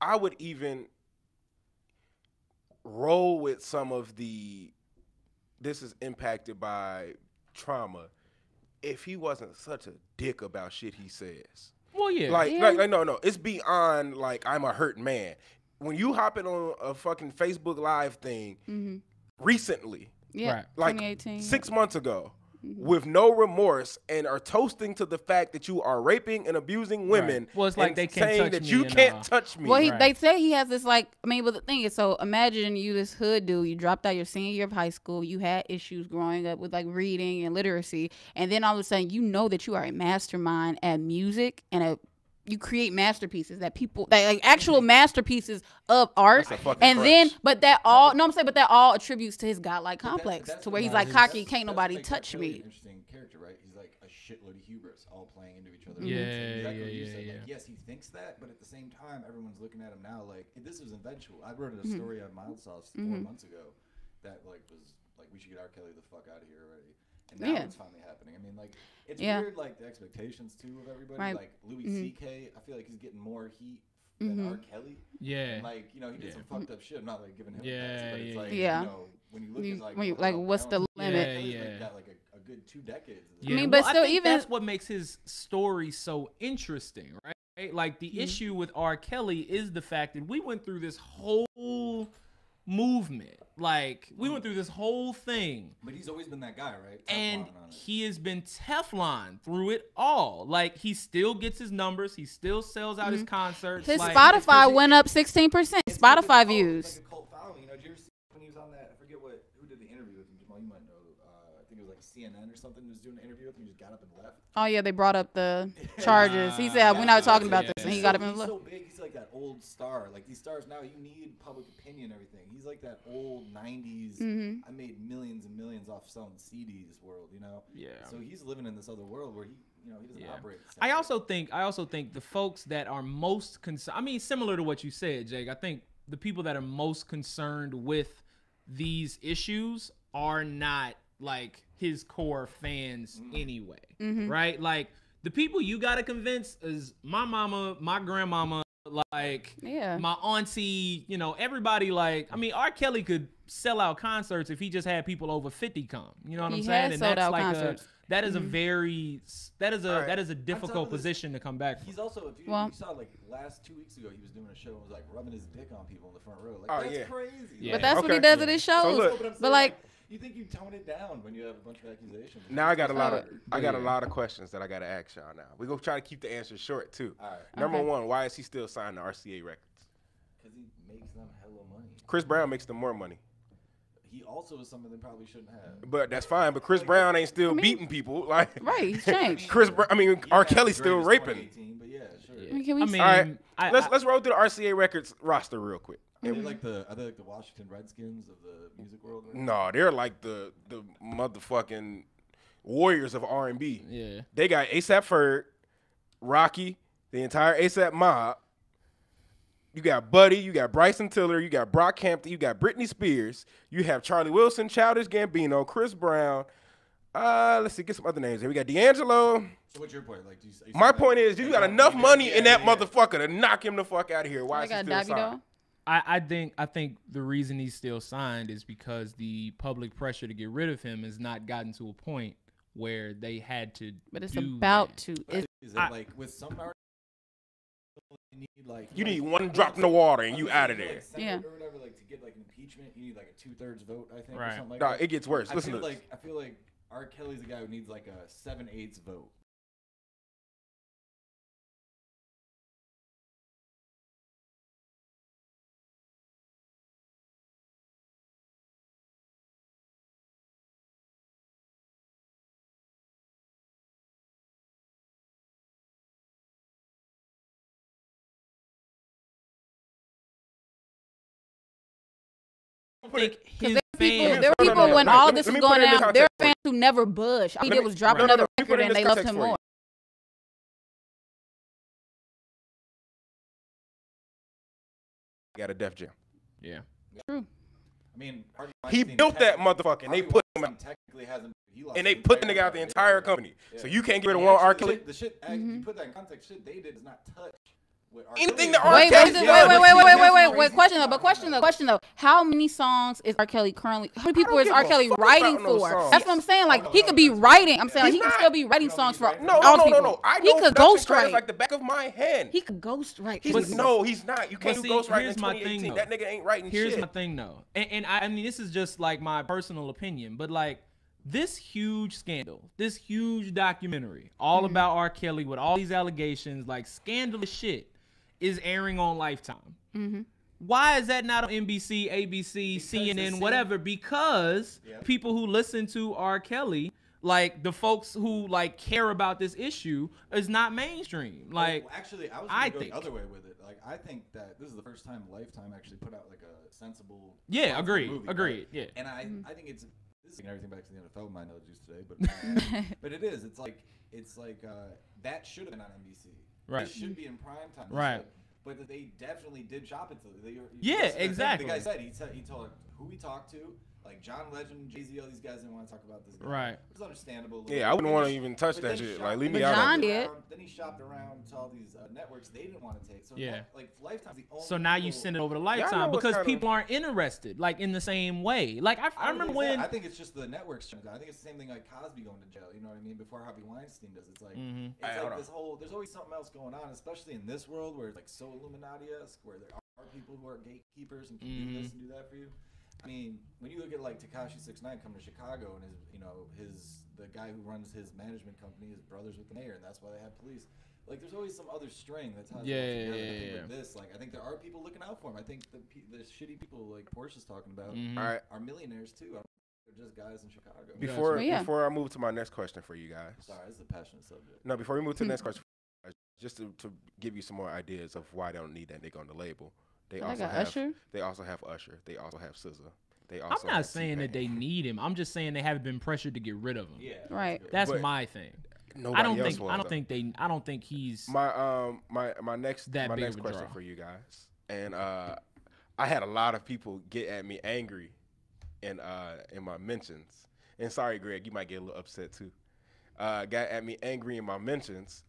I would even roll with some of this is impacted by trauma if he wasn't such a dick about shit he says. Well, yeah. Like no. It's beyond like I'm a hurt man. When you hopping on a fucking Facebook Live thing recently, like 2018, 6 months ago, with no remorse and are toasting to the fact that you are raping and abusing women. Well, it's like they can't saying touch that me you can't touch me. Well, they say he has this like, I mean, but the thing is, so imagine you this hood dude, you dropped out your senior year of high school, you had issues growing up with like reading and literacy, and then all of a sudden you know that you are a mastermind at music and you create masterpieces that people like actual masterpieces of art, and then but that all attributes to his godlike complex to where he's like cocky, can't nobody touch me. Interesting character, right? He's like a shitload of hubris all playing into each other. Yeah. Like, yes, he thinks that, but at the same time, everyone's looking at him now like this was eventual. I wrote a story on Mild Sauce 4 months ago that like was like we should get R. Kelly the fuck out of here already. And now it's finally happening. I mean, like, it's weird, like, the expectations, too, of everybody. Right. Like, Louis C.K., I feel like he's getting more heat than R. Kelly. Yeah. And, like, you know, he did some fucked up shit. I'm not, like, giving him that, but it's like, you know, when you look at, like, what's the limit? Like, got, like, a good 2 decades. I mean, but still, I think that's what makes his story so interesting, right? Like, the issue with R. Kelly is the fact that we went through this whole movement. Like, we went through this whole thing. But he's always been that guy, right? And he has been Teflon through it all. Like, he still gets his numbers. He still sells out his concerts. His like, Spotify went up 16%. Spotify views. It's like a cult following. You know, did you ever see when he was on that? I forget who did the interview with him. Jamal, you might know. I think it was like CNN or something. Who was doing an interview with him. He just got up and left. Oh, yeah, they brought up the charges. He said, we're not talking about this. And he got up and left. He's so big. He's like that old star. Like, these stars now, you need public opinion and everything. He's like that old 90s, I made millions and millions off selling CDs world, you know? Yeah. So he's living in this other world where he doesn't operate the same way. I also think the folks that are most concerned, I mean, similar to what you said, Jake, I think the people that are most concerned with these issues are not, like, his core fans anyway, right? Like, the people you got to convince is my mama, my grandmama, like my auntie, you know, everybody. Like, I mean, R. Kelly could sell out concerts if he just had people over 50 come. You know what I'm saying? And that's like that is a difficult position to come back from. He's also, if you saw like last 2 weeks ago, he was doing a show and was like rubbing his dick on people in the front row. Like, that's crazy. Yeah. But that's what he does at his shows. So but like, you think you tone it down when you have a bunch of accusations? Now I got a lot of questions that I got to ask y'all. Now we're gonna try to keep the answers short too. All right. Number one, why is he still signed to RCA Records? Because he makes them hella money. Chris Brown makes them more money. He also is something they probably shouldn't have. But that's fine. But Chris Brown ain't still beating people. Like, right, he's changed. R. Kelly's still raping. But yeah, sure. Yeah. All right, let's roll through the RCA Records roster real quick. Are they like the Washington Redskins of the music world? Right? No, they're like the motherfucking warriors of R&B. Yeah. They got A$AP Ferg, Rocky, the entire A$AP mob. You got Buddy, you got Bryson Tiller, you got Brock Hampton, you got Britney Spears, you have Charlie Wilson, Childish Gambino, Chris Brown. Let's see, get some other names here. We got D'Angelo. So what's your point? Like, my point is, you got enough money in that motherfucker to knock him the fuck out of here. Why is he still signed? I think the reason he's still signed is because the public pressure to get rid of him has not gotten to a point where they had to. But it's about to. Is it like with some artists, you need one drop in the water and you out of there. Or whatever, like to get like impeachment, you need like a 2/3 vote, I think, or something like that. It gets worse. I feel like R. Kelly's the guy who needs like a 7/8 vote. There were people when all this was going down. There were fans who never budged. All he did was drop another record and they loved him more. Got a Def Jam. Yeah. True. I mean, he built that motherfucker and they put him out. And they put the nigga out the entire company. So you can't get rid of one R. Kelly. The shit, you put that in context, shit they did does not touch. Anything that R. Kelly wait. Question though. How many songs is R. Kelly currently? How many people is R. Kelly writing for? That's what I'm saying. Like he could be writing. I'm saying he could still be writing songs for. No. He could ghostwrite like the back of my hand. He could ghostwrite. No, he's not. You can't do ghostwriting in 2018. That nigga ain't writing shit. Here's my thing though, and I mean this is just like my personal opinion, but like this huge scandal, this huge documentary, all about R. Kelly with all these allegations, like scandalous shit, is airing on Lifetime. Why is that not on NBC, ABC, CNN, whatever? Because people who listen to R. Kelly, like the folks who like care about this issue, is not mainstream. Like, actually, I was going the other way with it. Like, I think that this is the first time Lifetime actually put out like a sensible, agreed, movie, agreed, right? And I think it's everything back to the NFL my analogies today, but it is. It's like that should have been on NBC. Right. It should be in prime time. Right. But they definitely did chop it to. Exactly. The guy said he told who he talked to. Like John Legend, Jay-Z, all these guys didn't want to talk about this guy. Right. It's understandable. Yeah, I wouldn't want to even touch that shit. Like, leave me out of it. Then he shopped around to all these networks they didn't want to take. So like Lifetime's the only. So now you send it over to Lifetime because people aren't interested, like in the same way. Like I remember when. I think it's just the networks. I think it's the same thing like Cosby going to jail. You know what I mean? Before Harvey Weinstein does. It's like it's like this whole. There's always something else going on, especially in this world where it's like so Illuminati-esque, where there are people who are gatekeepers and can do this and do that for you. I mean, when you look at like Tekashi 6ix9ine coming to Chicago and the guy who runs his management company is brothers with the mayor, and that's why they have police. Like, there's always some other string that ties together. With this, like, I think there are people looking out for him. I think the shitty people like Portia's talking about are millionaires too. They're just guys in Chicago. Before I move to my next question for you guys. Sorry, this is a passionate subject. No, before we move to the next question, just to give you some more ideas of why they don't need that nigga on the label. They also have Usher. They also have Usher. They also have SZA. They also. I'm not saying that they need him. I'm just saying they haven't been pressured to get rid of him. Yeah, right. That's my thing. I don't think he's my next question for you guys. And I had a lot of people get at me angry in my mentions. And sorry, Greg, you might get a little upset too. Got at me angry in my mentions.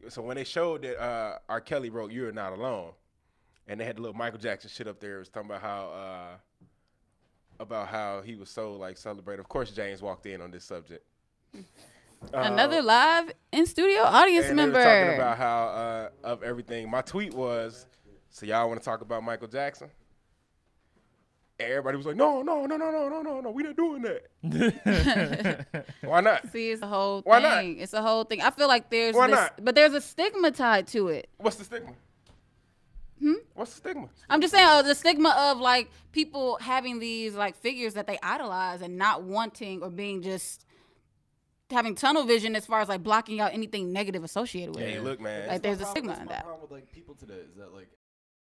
So when they showed that R. Kelly wrote "You're Not Alone," and they had the little Michael Jackson shit up there, it was talking about how he was so like celebrated. Of course, James walked in on this subject. Another live in studio audience and member. They were talking about how of everything. My tweet was, "So y'all want to talk about Michael Jackson?" Everybody was like, "No, we not doing that." Why not? See, it's a whole thing. Why not? It's a whole thing. I feel like there's but there's a stigma tied to it. What's the stigma? What's the stigma? I'm just saying the stigma of like people having these like figures that they idolize and not wanting or being just having tunnel vision as far as like blocking out anything negative associated with it. Hey, look, man. Like there's a stigma in that. The problem with like people today is that like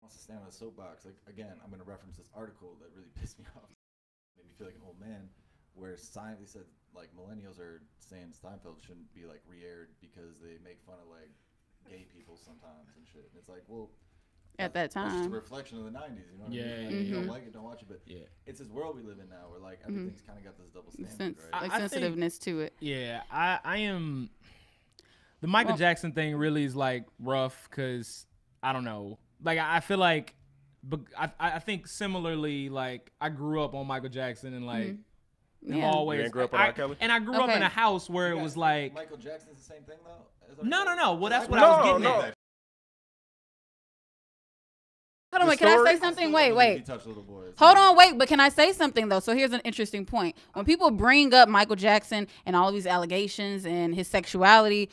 wants to stand on a soapbox. Like again, I'm gonna reference this article that really pissed me off. Made me feel like an old man. Where they said like millennials are saying Steinfeld shouldn't be like re-aired because they make fun of like gay people sometimes and shit. And it's like, well. At that time, it's just a reflection of the 90s, you know what I mean? Like, you don't like it, don't watch it, but it's this world we live in now where like everything's kind of got this double standard, right? Like sensitiveness to it. Yeah, I am. The Michael Jackson thing really is like rough because I don't know. Like I feel like, but I think similarly, like I grew up on Michael Jackson and like. Always. You didn't grow up on R. Kelly? And I grew up in a house where it was like. Michael Jackson's the same thing though? No. Well, that's what I was getting at. Hold on, wait, can I say something? Wait. Hold on, wait, but can I say something, though? So here's an interesting point. When people bring up Michael Jackson and all of these allegations and his sexuality,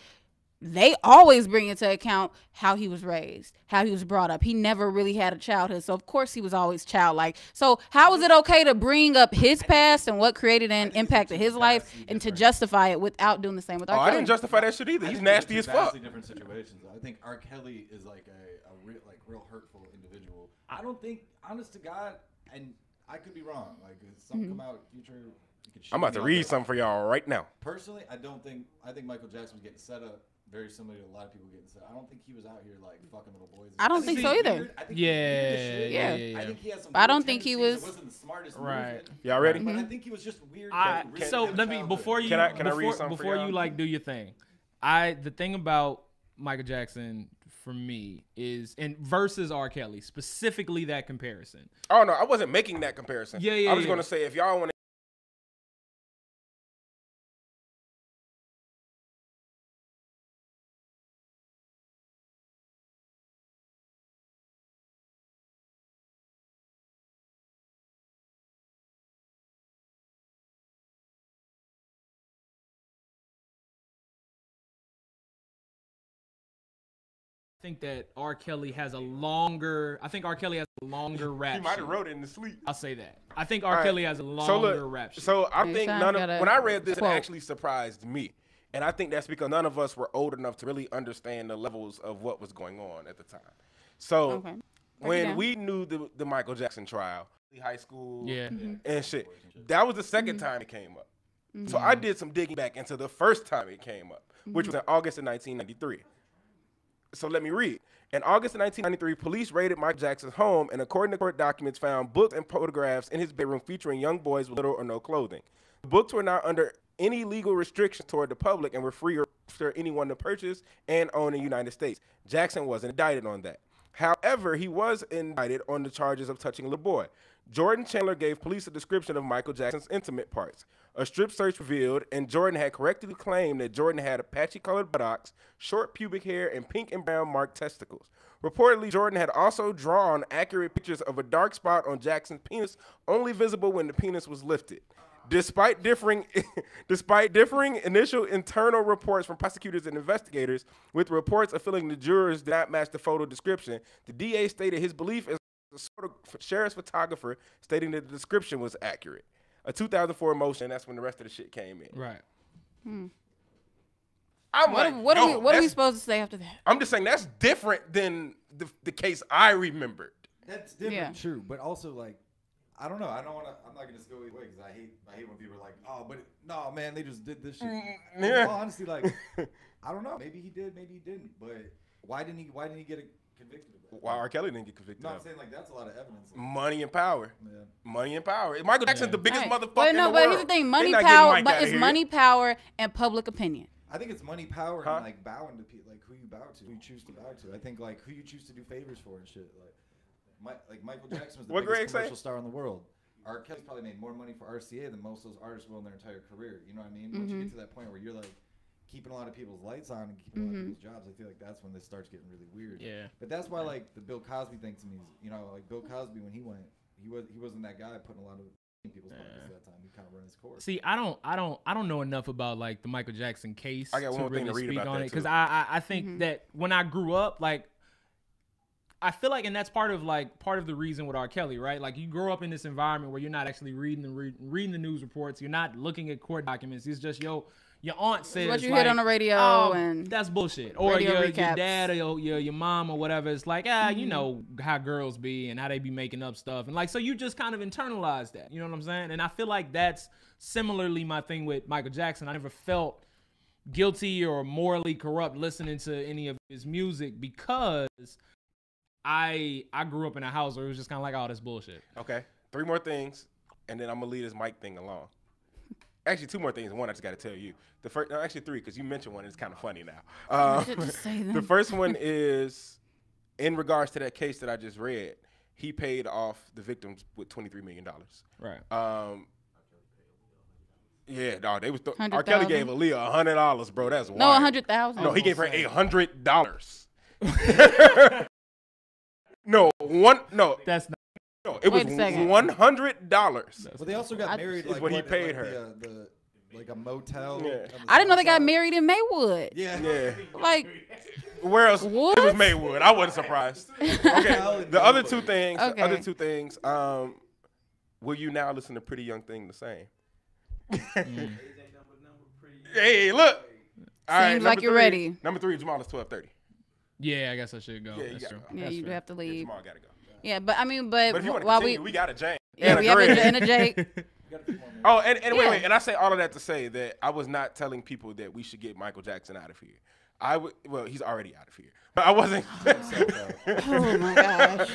they always bring into account how he was raised, how he was brought up. He never really had a childhood, so of course he was always childlike. So how is it okay to bring up his past and what created and impacted his life and to justify it without doing the same with R. Kelly? I didn't justify that shit either. He's nasty as fuck. Different situations. I think R. Kelly is like a real hurtful individual. I don't think, honest to God, and I could be wrong. Like something come out future. I'm about to read something for y'all right now. Personally, I think Michael Jackson was getting set up very similar to a lot of people getting set up. I don't think he was out here like fucking little boys. I don't think so either. Yeah. I think he had some. I don't think he was. It wasn't the smartest. Right. Y'all ready? But I think he was just weird. So let me before you like do your thing. The thing about Michael Jackson for me is and versus R. Kelly, specifically that comparison. Oh no, I wasn't making that comparison. I was gonna say if y'all want to think that R. Kelly has a longer. I think R. Kelly has a longer rap. He might have wrote it in his sleep. I'll say that. I think R. Kelly has a longer rap sheet. So I think when I read this, it actually surprised me. And I think that's because none of us were old enough to really understand the levels of what was going on at the time. So when we knew the Michael Jackson trial, high school and shit, that was the second time it came up. So I did some digging back into the first time it came up, which was in August of 1993. So let me read. In August of 1993, police raided Michael Jackson's home and, according to court documents, found books and photographs in his bedroom featuring young boys with little or no clothing. The books were not under any legal restrictions toward the public and were free for anyone to purchase and own in the United States. Jackson wasn't indicted on that. However, he was indicted on the charges of touching a little boy. Jordan Chandler gave police a description of Michael Jackson's intimate parts. A strip search revealed, and Jordan had correctly claimed that Jordan had patchy-colored buttocks, short pubic hair, and pink and brown marked testicles. Reportedly, Jordan had also drawn accurate pictures of a dark spot on Jackson's penis, only visible when the penis was lifted. Despite differing initial internal reports from prosecutors and investigators, with reports of feeling the jurors did not match the photo description, the DA stated his belief as a sort of sheriff's photographer, stating that the description was accurate. A 2004 motion, that's when the rest of the shit came in. Right. What are we supposed to say after that? I'm just saying that's different than the case I remembered. That's different, true, but also like, I don't know. I'm not gonna go away because I hate when people are like, oh, but no, man, they just did this shit. Well, honestly, like, I don't know. Maybe he did, maybe he didn't. But why didn't he get convicted of that? Why R. Kelly didn't get convicted? No, I'm saying like that's a lot of evidence. Like, money and power. Yeah. Money and power. Michael Jackson's the biggest motherfucker but in the world. But here's the thing: money, power, but it's money, power, and public opinion. I think it's money, power, and like bowing to people, like who you bow to, who you choose to bow to. I think like who you choose to do favors for and shit. Like Michael Jackson was the biggest commercial star in the world. R. Kelly's probably made more money for RCA than most of those artists will in their entire career. You know what I mean? Once you get to that point where you're like keeping a lot of people's lights on and keeping a lot of people's jobs, I feel like that's when this starts getting really weird. Yeah. But that's why like the Bill Cosby thing to me is, you know, like Bill Cosby when he went, he wasn't that guy putting a lot of people's pockets at that time. He kind of run his course. See, I don't know enough about like the Michael Jackson case. I got one to thing to read speak about on that it because I think that when I grew up, like I feel like, and that's part of the reason with R. Kelly, right? Like you grow up in this environment where you're not actually reading the news reports, you're not looking at court documents. It's just your aunt says what you heard on the radio, and that's bullshit. Or your dad or your mom or whatever. It's like, you know how girls be and how they be making up stuff. And like, so you just kind of internalize that. You know what I'm saying? And I feel like that's similarly my thing with Michael Jackson. I never felt guilty or morally corrupt listening to any of his music because I grew up in a house where it was just kind of like, oh, that's bullshit. Okay. 3 more things, and then I'm going to leave this mic thing alone. Actually, 2 more things. One I just got to tell you. The first, no, actually 3, because you mentioned one. It's kind of funny now. The first one is, in regards to that case that I just read, he paid off the victims with $23 million. Right. Yeah, no, they was R. Kelly gave Aaliyah $100, bro. That's wild. No, $100,000. No, he gave her $800. No, that's not. No, it was $100. Well, they also got married. Is what he paid her. Like a motel. Yeah. I didn't know they got married in Maywood. Yeah. Like, where else? What? It was Maywood. I wasn't surprised. Okay. The other two things. Okay. Other 2 things. Will you now listen to Pretty Young Thing the same? Hey, look. All right. Seems like you're ready. Number 3, Jamal is 12:30. Yeah, I guess I should go. Yeah, that's true. Yeah, you do have to leave. Yeah, Jamal gotta go. Yeah, but I mean, but if you want to while continue, we got a Jane. Yeah, we have a Jake. Oh, and wait, and I say all of that to say that I was not telling people that we should get Michael Jackson out of here. Well, he's already out of here. But I wasn't. Oh my gosh.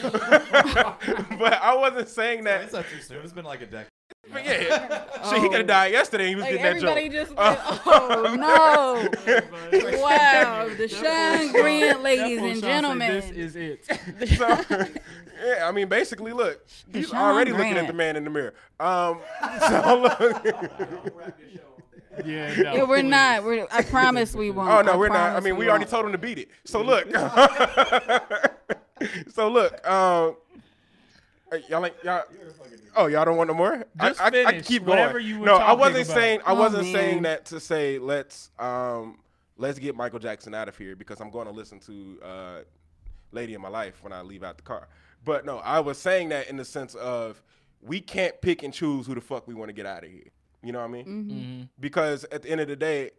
But I wasn't saying that. It's not too soon. It's been like a decade. But yeah. Shit, he could have died yesterday. He was like getting that joke. Everybody just went, oh no. Wow. The Sean Grant, ladies and gentlemen. This is it. So, yeah, I mean, basically, look, he's already looking at the man in the mirror. So look. Yeah, no, we're not. I promise we won't. Oh no, we're not. I mean, we already told him to beat it. So look. Y'all don't want no more? I can keep going. Whatever you I wasn't saying that to say let's let's get Michael Jackson out of here because I'm going to listen to Lady in My Life when I leave out the car. But no, I was saying that in the sense of we can't pick and choose who the fuck we want to get out of here. You know what I mean? Mm-hmm. Because at the end of the day,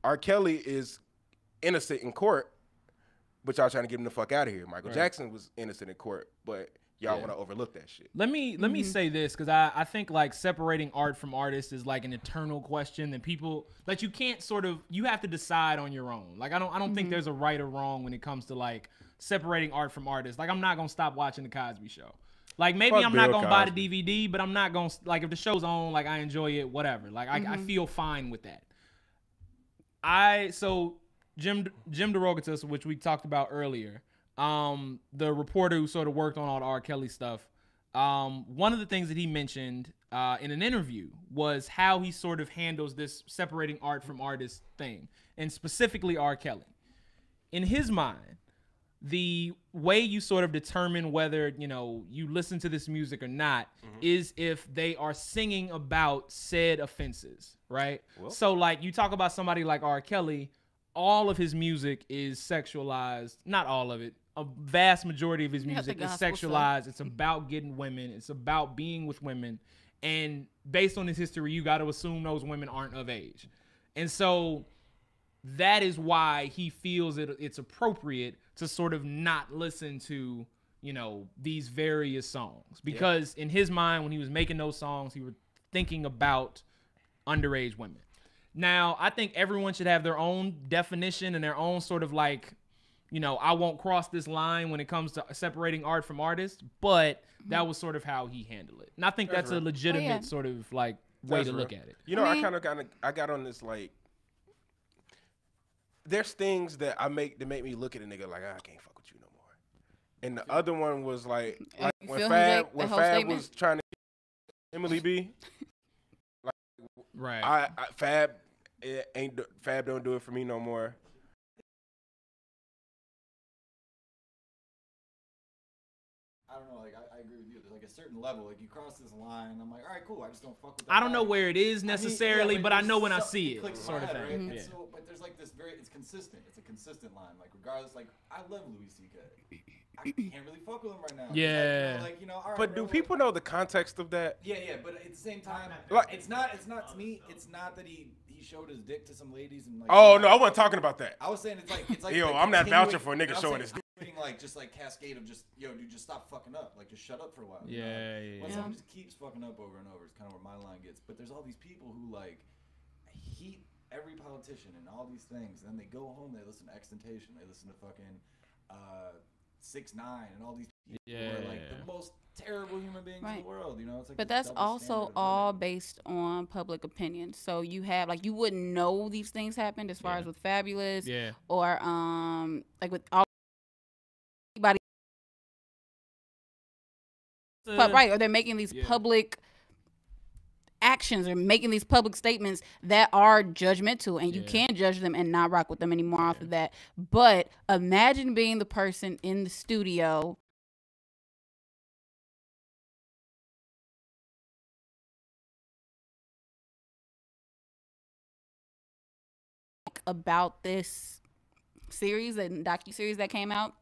R. Kelly is innocent in court, but y'all trying to get him the fuck out of here. Michael Jackson was innocent in court, but y'all want to overlook that shit. Let me say this, because I think like separating art from artist is like an eternal question that people like you can't sort of, you have to decide on your own. Like I don't think there's a right or wrong when it comes to like separating art from artists. Like I'm not gonna stop watching the Cosby Show. Like maybe I'm not gonna buy the DVD, but I'm not gonna like if the show's on, like I enjoy it, whatever. Like I feel fine with that. So Jim DeRogatis, which we talked about earlier, the reporter who sort of worked on all the R. Kelly stuff, one of the things that he mentioned in an interview was how he sort of handles this separating art from artist thing, and specifically R. Kelly. In his mind, the way you sort of determine whether, you know, you listen to this music or not is if they are singing about said offenses, right? Well, so like you talk about somebody like R. Kelly, all of his music is sexualized. Not all of it. A vast majority of his music is sexualized. It's about getting women. It's about being with women. And based on his history, you got to assume those women aren't of age. And so that is why he feels it's appropriate to sort of not listen to, you know, these various songs. Because in his mind, when he was making those songs, he was thinking about underage women. Now, I think everyone should have their own definition and their own sort of like, you know, I won't cross this line when it comes to separating art from artists, but that was sort of how he handled it. And I think that's a legitimate sort of like way to look at it. You know, I got on this like, there's things that make me look at a nigga like, I can't fuck with you no more. And the other one was like when Fab was trying to get Emily B. Like, right. Fab don't do it for me no more. I don't know, like I agree with you. There's like a certain level, like you cross this line, I'm like, all right, cool. I just don't fuck with that. I don't know where it is necessarily, but I know when I see it, sort of thing. Right? Yeah. So, but there's like this it's consistent. It's a consistent line. Like regardless, like I love Louis C.K. I can't really fuck with him right now. Yeah. Like, you know, all right, but do people know the context of that? Yeah, but at the same time, like, it's not to me. It's not that he showed his dick to some ladies and like. Oh no, I wasn't talking about that. I was saying it's like yo, I'm not vouching for a nigga showing his dick. Like just like cascade of just dude, just stop fucking up. Like just shut up for a while. Yeah, When someone just keeps fucking up over and over, it's kind of where my line gets. But there's all these people who like heat every politician and all these things, and then they go home, they listen to XXXTentacion, they listen to fucking 6ix9ine and all these people who are like the most terrible human beings in the world, you know? It's like, but that's also all based on public opinion. So you have like, you wouldn't know these things happened as far as with Fabulous or like with all anybody, right? Or they're making these public actions or making these public statements that are judgmental, and you can judge them and not rock with them anymore off of that. But imagine being the person in the studio about this series and docuseries that came out.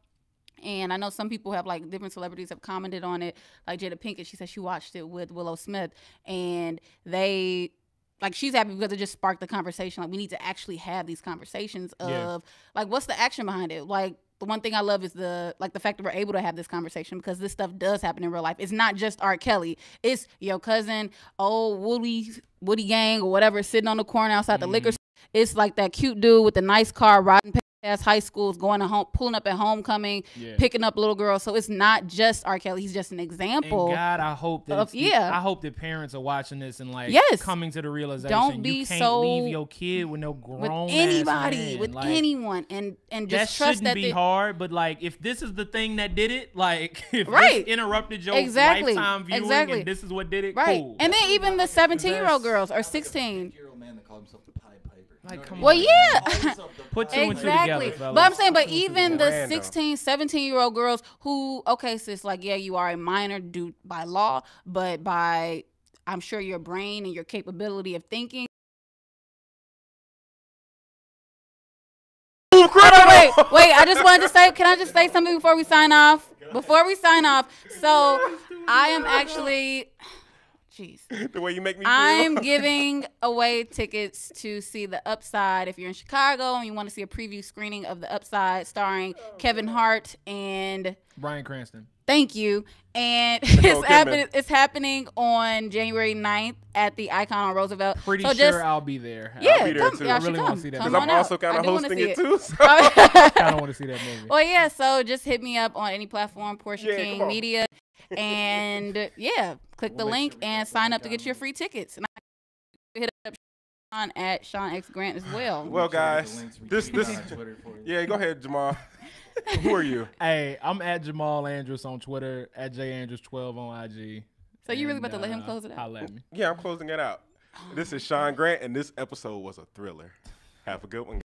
And I know some people have, like, different celebrities have commented on it, like Jada Pinkett. She said she watched it with Willow Smith, and they, like, she's happy because it just sparked the conversation. Like, we need to actually have these conversations of, like, what's the action behind it? Like, the one thing I love is the fact that we're able to have this conversation, because this stuff does happen in real life. It's not just R. Kelly. It's your cousin, Woody Gang or whatever, sitting on the corner outside the liquor store. It's like that cute dude with the nice car riding past high schools, going to home, pulling up at homecoming, picking up little girls. So it's not just R. Kelly. He's just an example. And God, I hope that I hope that parents are watching this and like coming to the realization don't be you can't leave your kid with no grown anybody, with like, anyone, and just that trust that shouldn't be hard. But like, if this is the thing that did it, like if this interrupted your lifetime viewing, and this is what did it, cool. And then even the 17-year-old girls or 16. Man that called himself the Pied Piper. Like, come well, on, yeah. Put two and two together, fellas. But I'm saying, but even the 16, 17-year-old girls who, okay, sis, like, yeah, you are a minor due by law, but by, I'm sure, your brain and your capability of thinking, smooth criminal. Wait. I just wanted to say, can I just say something before we sign off? So I am actually, jeez. The way you make me feel. I'm giving away tickets to see The Upside. If you're in Chicago and you want to see a preview screening of The Upside starring Kevin Hart and Bryan Cranston. Thank you. And it's happening on January 9th at the Icon on Roosevelt. Pretty sure I'll be there. Yeah, I'll be there too. I really want to see that. Because I'm also kind of hosting it too. So. I kind of want to see that movie. Well, yeah, so just hit me up on any platform, Portia King Media. And yeah, click the link and sign up to get your free tickets. And I hit up Shawn at Shawn X Grant as well. Well, guys, this yeah, go ahead, Jamal. Who are you? Hey, I'm at Jamal Andrews on Twitter, at JAndrews12 on IG. So you really about to let him close it out? Holla at me. Yeah, I'm closing it out. This is Shawn Grant, and this episode was a thriller. Have a good one.